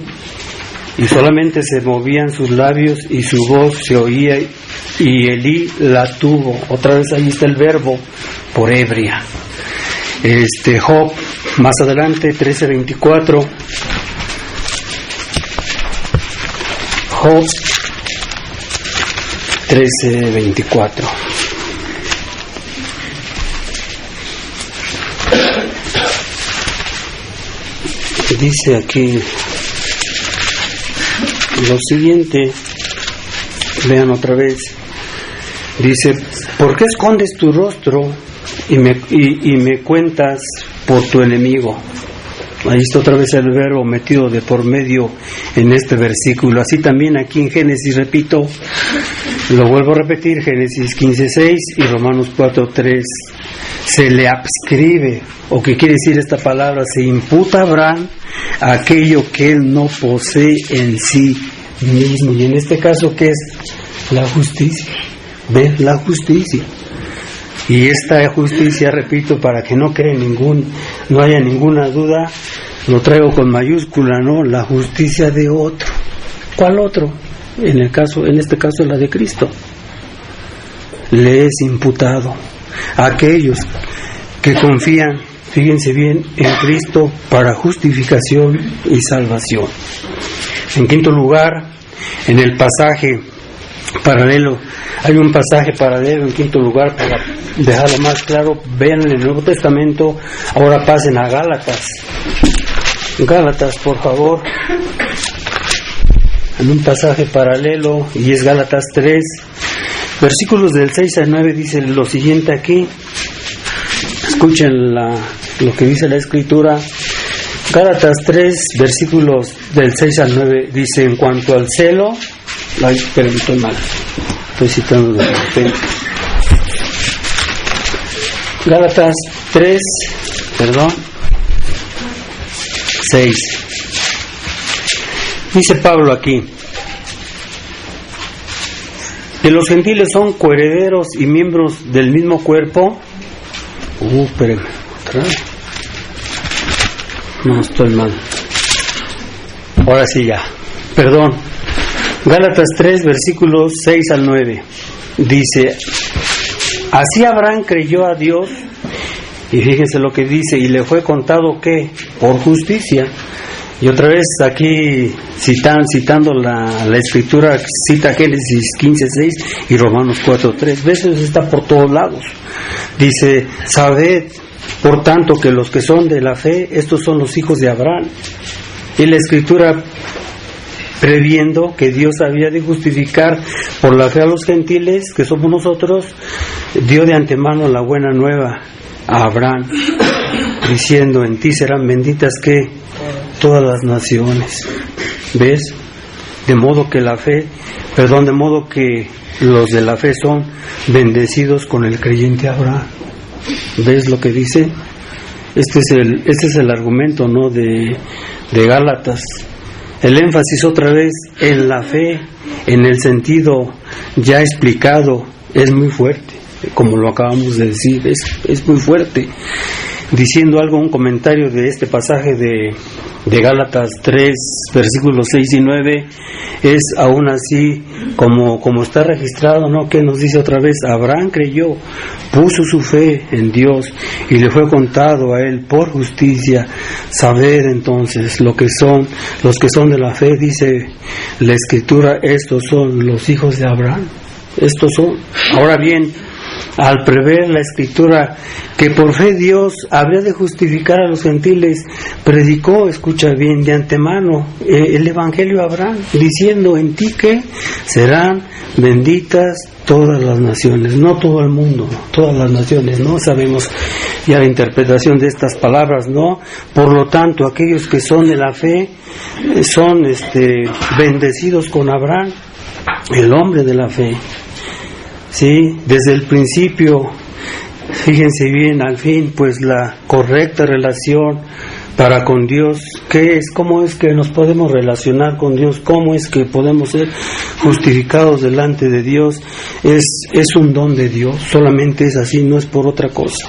y solamente se movían sus labios y su voz se oía, y Elí la tuvo. Otra vez ahí está el verbo, por ebria. Job, más adelante, 13:24. Job 13:24. Dice aquí lo siguiente, vean otra vez. Dice: ¿por qué escondes tu rostro y me cuentas por tu enemigo? Ahí está otra vez el verbo metido de por medio en este versículo. Así también aquí en Génesis, repito, lo vuelvo a repetir, Génesis 15:6 y Romanos 4:3. Se le adscribe, o que quiere decir esta palabra, se imputa a Abraham aquello que él no posee en sí mismo. Y en este caso, ¿qué es? La justicia. ¿Ven? La justicia. Y esta justicia, repito, para que no haya ninguna duda, lo traigo con mayúscula, ¿no? La justicia de otro. ¿Cuál otro? En este caso la de Cristo. Le es imputado a aquellos que confían, fíjense bien, en Cristo para justificación y salvación. En quinto lugar, en el pasaje paralelo, hay un pasaje paralelo en quinto lugar, para dejarlo más claro. Vean en el Nuevo Testamento. Ahora pasen a Gálatas. Gálatas, por favor, en un pasaje paralelo, y es Gálatas 3, versículos del 6 al 9. Dice lo siguiente aquí. Escuchen lo que dice la escritura. Gálatas 3, versículos del 6 al 9, dice: en cuanto al celo, estoy mal, estoy citando de repente. Gálatas 3, 6. Dice Pablo aquí: que los gentiles son coherederos y miembros del mismo cuerpo. Espérenme, otra vez. No, estoy mal. Ahora sí ya. Perdón. Gálatas 3, versículos 6 al 9. Dice: así Abraham creyó a Dios, y fíjense lo que dice, y le fue contado que por justicia. Y otra vez aquí citando la escritura, cita Génesis 15:6 y Romanos 4:3. Veces está por todos lados. Dice: sabed por tanto que los que son de la fe, estos son los hijos de Abraham. Y la escritura, previendo que Dios había de justificar por la fe a los gentiles, que somos nosotros, dio de antemano la buena nueva a Abraham, diciendo: en ti serán benditas que todas las naciones. ¿Ves? De modo que los de la fe son bendecidos con el creyente Abraham. ¿Ves lo que dice? Este es el argumento, ¿no?, de Gálatas. El énfasis otra vez en la fe, en el sentido ya explicado, es muy fuerte, como lo acabamos de decir, es muy fuerte. Diciendo algo, un comentario de este pasaje de Gálatas 3, versículos 6 y 9, es aún así como está registrado, ¿no? Que nos dice otra vez: Abraham creyó, puso su fe en Dios y le fue contado a él por justicia. Sabed entonces los que son de la fe, dice la escritura, estos son los hijos de Abraham. Estos son. Ahora bien, al prever la Escritura que por fe Dios habría de justificar a los gentiles, predicó, escucha bien, de antemano el Evangelio a Abraham, diciendo: en ti que serán benditas todas las naciones, no todo el mundo, todas las naciones, no sabemos ya la interpretación de estas palabras, ¿no? Por lo tanto, aquellos que son de la fe son bendecidos con Abraham, el hombre de la fe. Sí, desde el principio, fíjense bien, al fin, pues la correcta relación para con Dios, ¿qué es? ¿Cómo es que nos podemos relacionar con Dios? ¿Cómo es que podemos ser justificados delante de Dios? Es un don de Dios, solamente es así, no es por otra cosa.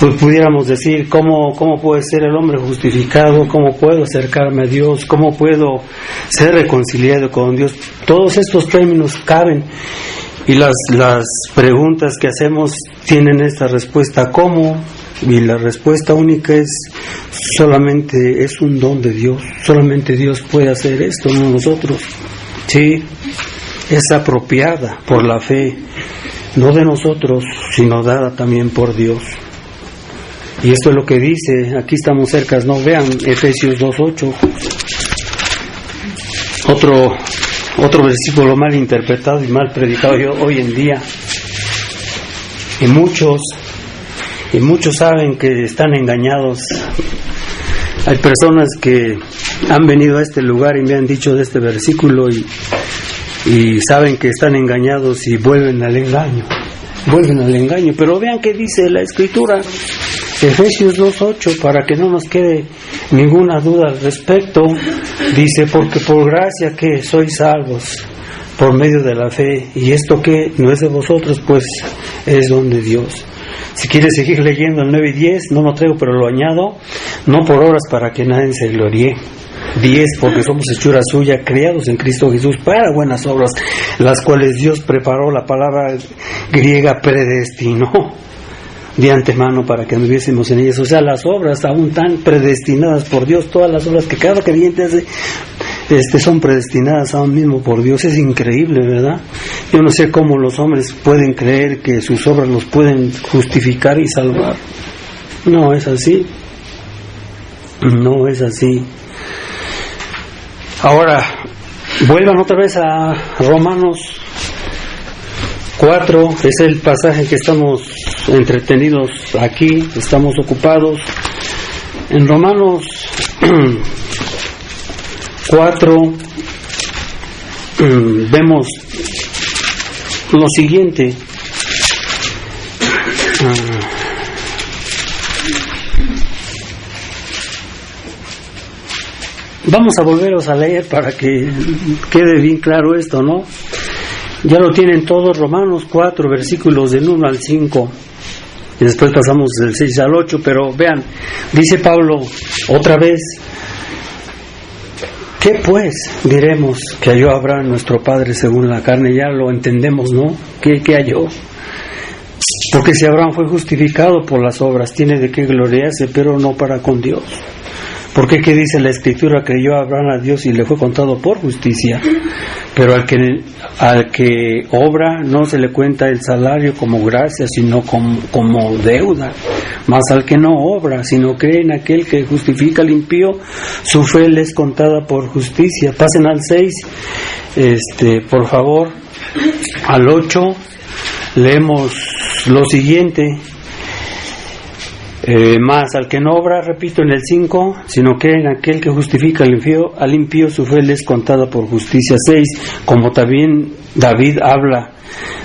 Pues pudiéramos decir, ¿cómo puede ser el hombre justificado? ¿Cómo puedo acercarme a Dios? ¿Cómo puedo ser reconciliado con Dios? Todos estos términos caben, y las preguntas que hacemos tienen esta respuesta: ¿cómo? Y la respuesta única es: solamente es un don de Dios, solamente Dios puede hacer esto, no nosotros. Sí, es apropiada por la fe, no de nosotros, sino dada también por Dios. Y esto es lo que dice, aquí estamos cerca, ¿no? Vean Efesios 2:8. Otro versículo mal interpretado y mal predicado hoy en día. Y muchos saben que están engañados. Hay personas que han venido a este lugar y me han dicho de este versículo y saben que están engañados y vuelven al engaño. Pero vean qué dice la Escritura, Efesios 2:8, para que no nos quede ninguna duda al respecto. Dice: porque por gracia que sois salvos por medio de la fe, y esto que no es de vosotros, pues es don de Dios. Si quieres seguir leyendo el 9 y 10, no lo traigo, pero lo añado: no por obras para que nadie se gloríe. 10, porque somos hechura suya, creados en Cristo Jesús para buenas obras, las cuales Dios preparó. La palabra griega predestinó de antemano para que anduviésemos en ellas. O sea, las obras aún tan predestinadas por Dios, todas las obras que cada creyente hace, son predestinadas aún mismo por Dios. Es increíble, ¿verdad? Yo no sé cómo los hombres pueden creer que sus obras los pueden justificar y salvar. No es así. No es así. Ahora, vuelvan otra vez a Romanos 4, es el pasaje que estamos entretenidos aquí, estamos ocupados. En Romanos 4 vemos lo siguiente. Vamos a volveros a leer para que quede bien claro esto, ¿no? Ya lo tienen todos, Romanos 4, versículos del 1 al 5. Y después pasamos del 6 al 8, pero vean, dice Pablo otra vez: ¿qué pues diremos que halló Abraham nuestro padre según la carne? Ya lo entendemos, ¿no? ¿Qué halló? Porque si Abraham fue justificado por las obras, tiene de qué gloriarse, pero no para con Dios. Porque ¿qué dice la Escritura? Creyó Abraham a Dios y le fue contado por justicia. Pero al que obra no se le cuenta el salario como gracia, sino como deuda. Mas al que no obra, sino cree en aquel que justifica al impío, su fe le es contada por justicia. Pasen al 6, por favor. Al 8 leemos lo siguiente: más al que no obra, repito, en el 5, sino que en aquel que justifica al impío, su fe le es contada por justicia. 6, como también David habla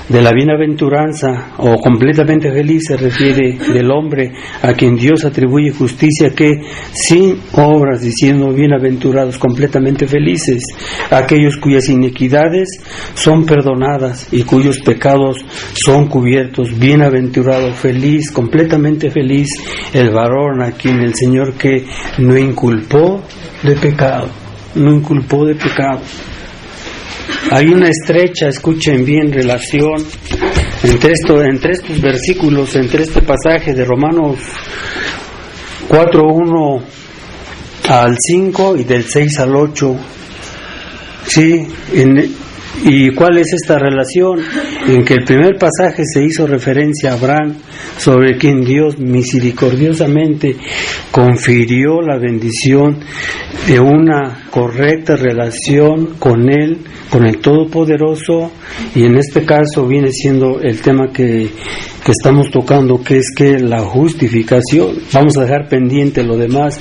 de la bienaventuranza o completamente feliz, se refiere del hombre a quien Dios atribuye justicia, que sin obras, diciendo: bienaventurados, completamente felices, aquellos cuyas iniquidades son perdonadas y cuyos pecados son cubiertos. Bienaventurado, feliz, completamente feliz el varón a quien el Señor que no inculpó de pecado. Hay una estrecha, escuchen bien, relación entre estos versículos, entre este pasaje de Romanos 4, 1 al 5 y del 6 al 8. Sí, ¿Y cuál es esta relación? En que el primer pasaje se hizo referencia a Abraham, sobre quien Dios misericordiosamente confirió la bendición de una correcta relación con Él, con el Todopoderoso, y en este caso viene siendo el tema que estamos tocando, que es que la justificación. Vamos a dejar pendiente lo demás.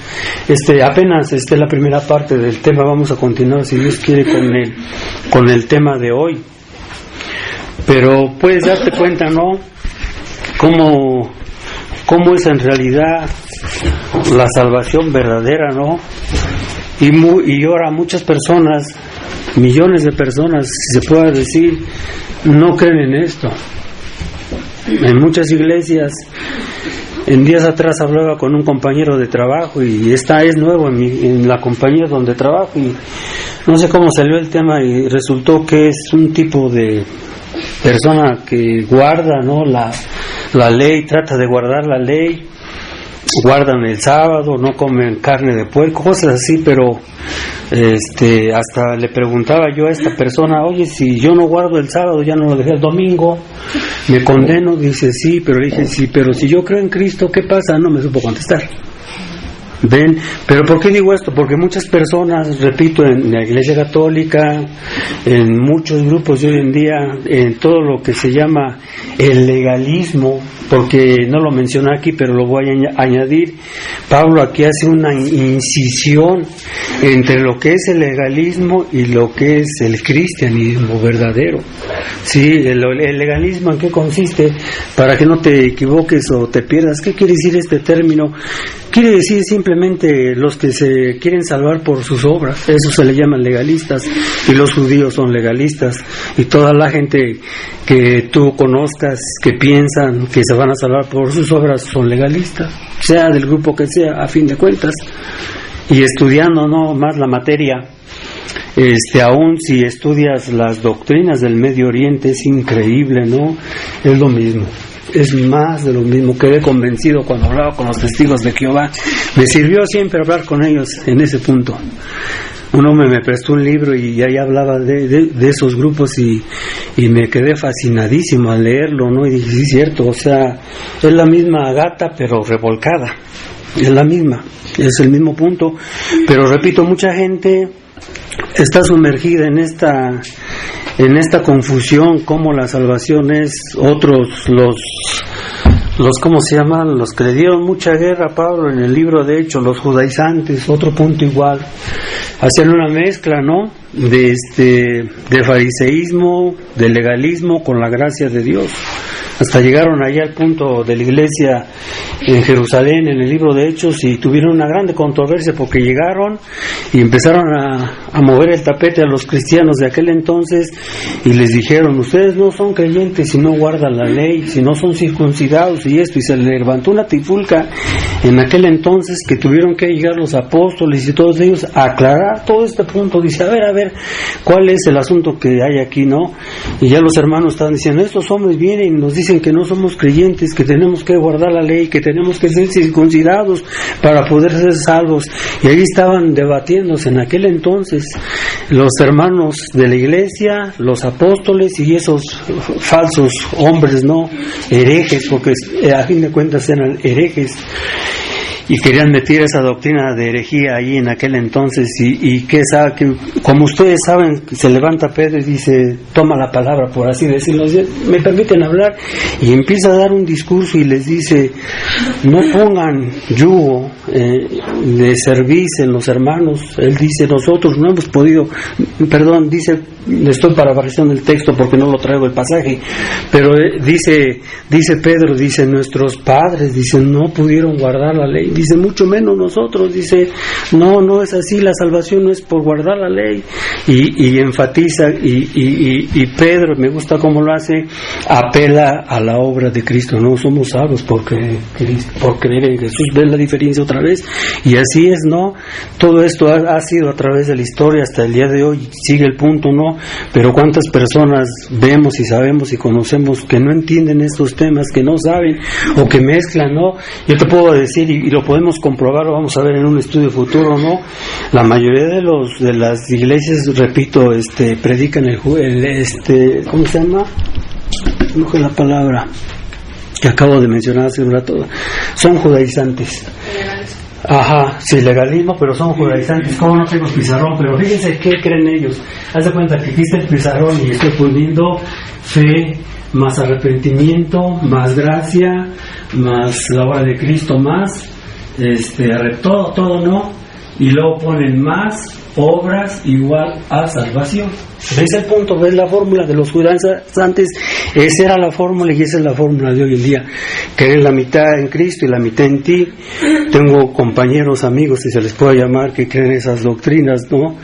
Apenas la primera parte del tema. Vamos a continuar, si Dios quiere, con el tema de hoy. Pero puedes darte cuenta, ¿no? Cómo es en realidad la salvación verdadera, ¿no? Y ahora muchas personas, millones de personas, si se puede decir, no creen en esto. En muchas iglesias, en días atrás hablaba con un compañero de trabajo, y es nuevo en la compañía donde trabajo, y no sé cómo salió el tema, y resultó que es un tipo de persona que guarda, ¿no?, la ley, trata de guardar la ley, guardan el sábado, no comen carne de puerco, cosas así, pero hasta le preguntaba yo a esta persona, oye, si yo no guardo el sábado, ya no lo dejé el domingo, me condeno. Dice, sí, pero dije, sí, pero si yo creo en Cristo, ¿qué pasa? No me supo contestar. ¿Ven? Pero ¿por qué digo esto? Porque muchas personas, repito, en la Iglesia Católica, en muchos grupos de hoy en día, en todo lo que se llama el legalismo, porque no lo mencioné aquí, pero lo voy a añadir, Pablo aquí hace una incisión entre lo que es el legalismo y lo que es el cristianismo verdadero. Sí, el legalismo, ¿en qué consiste? Para que no te equivoques o te pierdas, ¿qué quiere decir este término? Quiere decir simplemente los que se quieren salvar por sus obras, eso se le llaman legalistas, y los judíos son legalistas, y toda la gente que tú conozcas que piensan que se van a salvar por sus obras son legalistas, sea del grupo que sea, a fin de cuentas. Y estudiando, ¿no?, más la materia, aún si estudias las doctrinas del Medio Oriente, es increíble, ¿no? Es lo mismo. Es más de lo mismo. Quedé convencido cuando hablaba con los testigos de Jehová. Me sirvió siempre hablar con ellos en ese punto. Un hombre me prestó un libro y ahí hablaba de esos grupos, y me quedé fascinadísimo al leerlo, ¿no? Y dije, sí, cierto, o sea, es la misma gata pero revolcada. Es la misma, es el mismo punto. Pero repito, mucha gente está sumergida en esta confusión, como la salvación es. Otros, los ¿cómo se llaman? Los que le dieron mucha guerra a Pablo en el libro de Hechos, los judaizantes, otro punto igual, hacían una mezcla, ¿no?, de fariseísmo, de legalismo con la gracia de Dios. Hasta llegaron allá al punto de la iglesia en Jerusalén, en el libro de Hechos, y tuvieron una grande controversia porque llegaron y empezaron a mover el tapete a los cristianos de aquel entonces, y les dijeron, ustedes no son creyentes si no guardan la ley, si no son circuncidados y esto, y se levantó una trifulca en aquel entonces que tuvieron que llegar los apóstoles y todos ellos a aclarar todo este punto. Dice, a ver, ¿cuál es el asunto que hay aquí, no? Y ya los hermanos estaban diciendo, estos hombres vienen y nos dicen que no somos creyentes, que tenemos que guardar la ley, que tenemos que ser circuncidados para poder ser salvos. Y ahí estaban debatiéndose en aquel entonces los hermanos de la iglesia, los apóstoles y esos falsos hombres, ¿no?, herejes, porque a fin de cuentas eran herejes, y querían meter esa doctrina de herejía ahí en aquel entonces. Y que como ustedes saben, se levanta Pedro y dice, toma la palabra, por así decirlo, me permiten hablar, y empieza a dar un discurso y les dice, no pongan yugo de cerviz en los hermanos. Él dice, nosotros no hemos podido, dice, le estoy parafraseando el texto porque no lo traigo el pasaje, pero dice Pedro, dice, nuestros padres, dice, no pudieron guardar la ley, dice, mucho menos nosotros, dice, no es así, la salvación no es por guardar la ley, y enfatiza, y Pedro, me gusta cómo lo hace, apela a la obra de Cristo. No somos salvos por creer en Jesús. ¿Ves la diferencia otra vez? Y así es, ¿no? Todo esto ha sido a través de la historia hasta el día de hoy, sigue el punto, ¿no? Pero cuántas personas vemos y sabemos y conocemos que no entienden estos temas, que no saben o que mezclan, ¿no? Yo te puedo decir, y lo podemos comprobar, lo vamos a ver en un estudio futuro, ¿no? La mayoría de las iglesias, repito, predican ¿cómo se llama? No es la palabra que acabo de mencionar hace un rato. Son judaizantes. Ajá, sí, legalismo, pero son judaizantes. ¿Cómo no tengo pizarrón? Pero fíjense qué creen ellos. Haz de cuenta que aquí está el pizarrón y estoy poniendo fe, más arrepentimiento, más gracia, más la obra de Cristo, más todo, ¿no? Y luego ponen más obras igual a salvación. ¿Ves el punto? ¿Ves la fórmula de los judaizantes? Esa era la fórmula y esa es la fórmula de hoy en día. Creer la mitad en Cristo y la mitad en ti. Tengo compañeros, amigos, si se les puede llamar, que creen esas doctrinas, ¿no?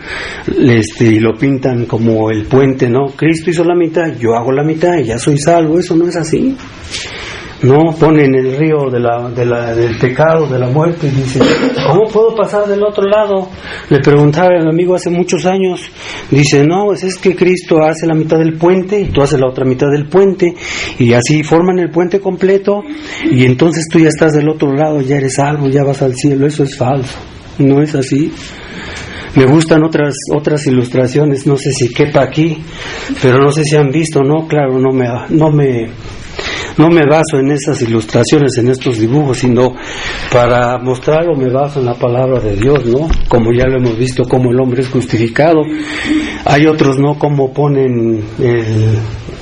Y lo pintan como el puente, ¿no? Cristo hizo la mitad, yo hago la mitad y ya soy salvo. Eso no es así. No, ponen el río del pecado, de la muerte, y dice, ¿cómo puedo pasar del otro lado? Le preguntaba al amigo hace muchos años, dice, no, pues es que Cristo hace la mitad del puente y tú haces la otra mitad del puente, y así forman el puente completo, y entonces tú ya estás del otro lado, ya eres salvo, ya vas al cielo. Eso es falso, no es así. Me gustan otras ilustraciones, no sé si quepa aquí, pero no sé si han visto, ¿no? Claro, no me baso en esas ilustraciones, en estos dibujos, sino para mostrarlo me baso en la palabra de Dios, ¿no? Como ya lo hemos visto, cómo el hombre es justificado. Hay otros, ¿no? Como ponen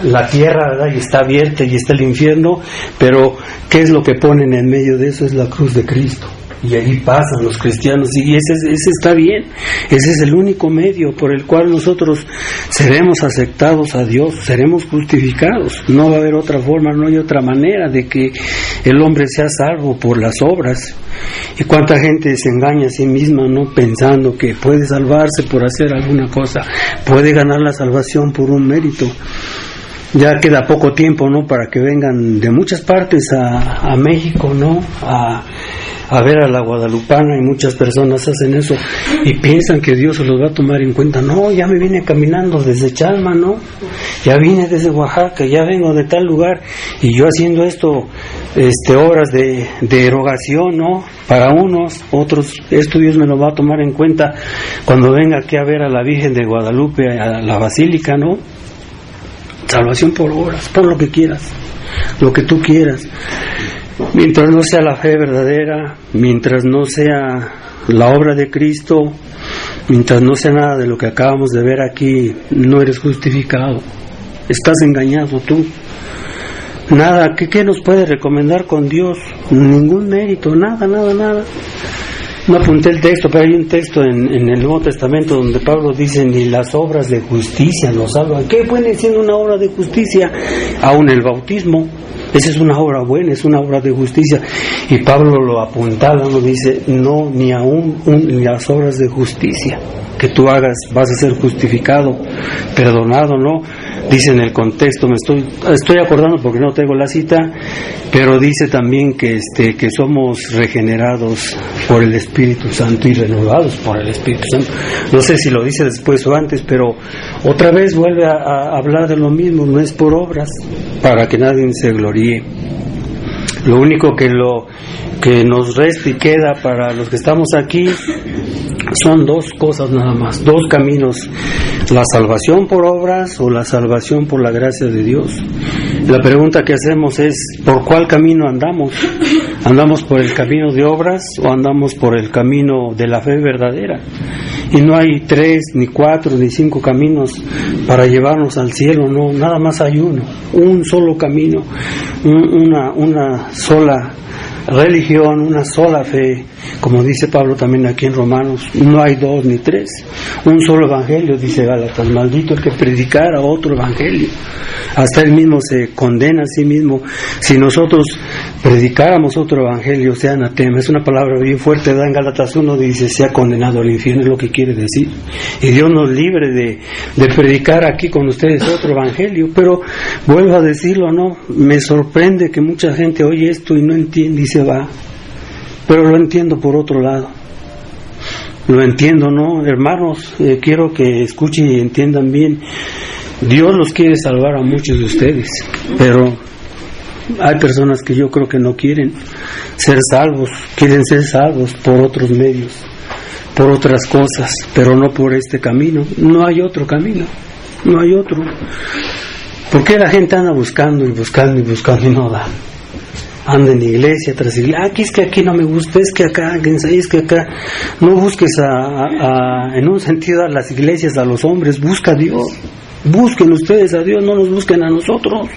la tierra, ¿verdad? Y está abierta y está el infierno, pero ¿qué es lo que ponen en medio de eso? Es la cruz de Cristo. Y allí pasan los cristianos, y ese está bien. Ese es el único medio por el cual nosotros seremos aceptados a Dios, seremos justificados. No va a haber otra forma, no hay otra manera de que el hombre sea salvo por las obras. Y cuánta gente se engaña a sí misma, ¿no? Pensando que puede salvarse por hacer alguna cosa, puede ganar la salvación por un mérito. Ya queda poco tiempo, ¿no? Para que vengan de muchas partes a México, ¿no? A ver a la guadalupana, y muchas personas hacen eso y piensan que Dios se los va a tomar en cuenta. No, ya me vine caminando desde Chalma, ¿no? Ya vine desde Oaxaca, ya vengo de tal lugar, y yo haciendo esto, obras de erogación, ¿no? Para unos, otros, esto Dios me lo va a tomar en cuenta cuando venga aquí a ver a la Virgen de Guadalupe, a la Basílica, ¿no? Salvación por obras, por lo que quieras, lo que tú quieras. Mientras no sea la fe verdadera, mientras no sea la obra de Cristo, mientras no sea nada de lo que acabamos de ver aquí, no eres justificado. Estás engañado tú. Nada, ¿qué nos puede recomendar con Dios? Ningún mérito, nada. No apunté el texto, pero hay un texto en el Nuevo Testamento donde Pablo dice, ni las obras de justicia nos salvan. ¿Qué viene siendo una obra de justicia? Aún el bautismo. Esa es una obra buena, es una obra de justicia. Y Pablo lo apuntala, lo dice, no, ni aún ni las obras de justicia que tú hagas vas a ser justificado, perdonado, ¿no? Dice en el contexto, estoy acordando porque no tengo la cita, pero dice también que somos regenerados por el Espíritu Santo y renovados por el Espíritu Santo. No sé si lo dice después o antes, pero otra vez vuelve a hablar de lo mismo. No es por obras, para que nadie se gloríe. Lo único que nos resta y queda para los que estamos aquí son dos cosas nada más, dos caminos: la salvación por obras o la salvación por la gracia de Dios. La pregunta que hacemos es, ¿por cuál camino andamos? ¿Andamos por el camino de obras o andamos por el camino de la fe verdadera? Y no hay 3, ni 4, ni 5 caminos para llevarnos al cielo, no, nada más hay uno, un solo camino, una sola religión, una sola fe, como dice Pablo también aquí en Romanos. No hay 2 ni 3, un solo evangelio, dice Gálatas. Maldito el que predicara otro evangelio. Hasta él mismo se condena a sí mismo. Si nosotros predicáramos otro evangelio, sea anatema. Es una palabra bien fuerte, da en Gálatas 1, dice, sea condenado al infierno, es lo que quiere decir. Y Dios nos libre de predicar aquí con ustedes otro evangelio. Pero vuelvo a decirlo, ¿no? Me sorprende que mucha gente oye esto y no entiende y se va. Pero lo entiendo por otro lado. Lo entiendo, ¿no? Hermanos, quiero que escuchen y entiendan bien. Dios los quiere salvar a muchos de ustedes, pero Hay personas que yo creo que no quieren ser salvos, quieren ser salvos por otros medios, por otras cosas, pero no por este camino. No hay otro camino, no hay otro. ¿Por qué la gente anda buscando y buscando y buscando y no da? Anda en iglesia tras iglesia. Aquí es que aquí no me gusta, es que acá, es que acá. No busques en un sentido a las iglesias, a los hombres, busca a Dios. Busquen ustedes a Dios, no nos busquen a nosotros.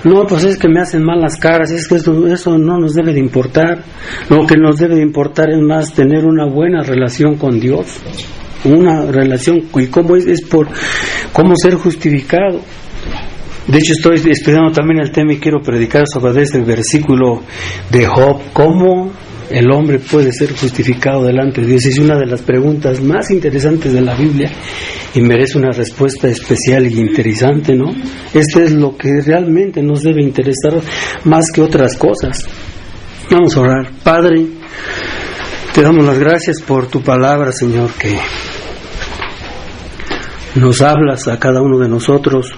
No, pues es que me hacen mal las caras, es que eso no nos debe de importar. Lo que nos debe de importar es más tener una buena relación con Dios. Una relación, y cómo es por cómo ser justificado. De hecho, estoy estudiando también el tema y quiero predicar sobre este versículo de Job, cómo el hombre puede ser justificado delante de Dios. Es una de las preguntas más interesantes de la Biblia y merece una respuesta especial y interesante, ¿no? Este es lo que realmente nos debe interesar más que otras cosas. Vamos a orar. Padre, te damos las gracias por tu palabra, Señor, que nos hablas a cada uno de nosotros.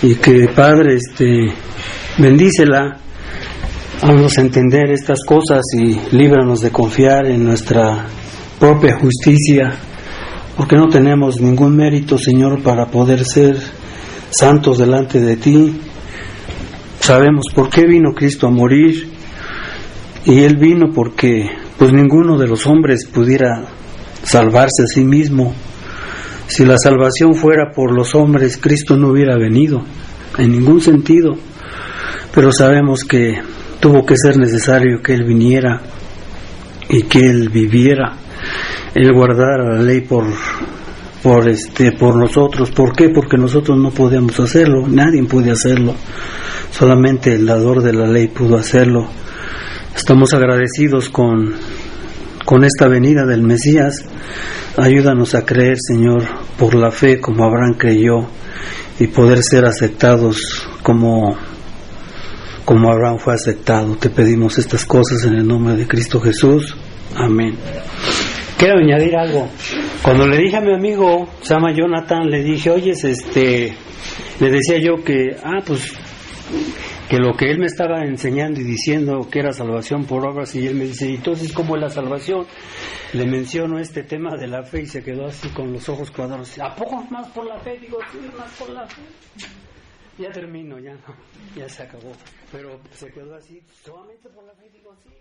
Y que, Padre, bendícela, háganos entender estas cosas y líbranos de confiar en nuestra propia justicia, porque no tenemos ningún mérito, Señor, para poder ser santos delante de ti. Sabemos por qué vino Cristo a morir, y Él vino porque pues ninguno de los hombres pudiera salvarse a sí mismo. Si la salvación fuera por los hombres, Cristo no hubiera venido, en ningún sentido. Pero sabemos que tuvo que ser necesario que Él viniera y que Él viviera, Él guardara la ley por nosotros. ¿Por qué? Porque nosotros no podíamos hacerlo, nadie puede hacerlo, solamente el dador de la ley pudo hacerlo. Estamos agradecidos con esta venida del Mesías. Ayúdanos a creer, Señor, por la fe como Abraham creyó y poder ser aceptados como Abraham fue aceptado. Te pedimos estas cosas en el nombre de Cristo Jesús. Amén. Quiero añadir algo. Cuando le dije a mi amigo, se llama Jonathan, le dije, oye, le decía yo que, que lo que él me estaba enseñando y diciendo que era salvación por obras, y él me dice, entonces, ¿cómo es la salvación? Le menciono este tema de la fe y se quedó así con los ojos cuadrados. ¿A poco más por la fe? Digo, sí, más por la fe. Ya termino, ya no, ya se acabó. Pero se quedó así, solamente por la fe, digo, sí.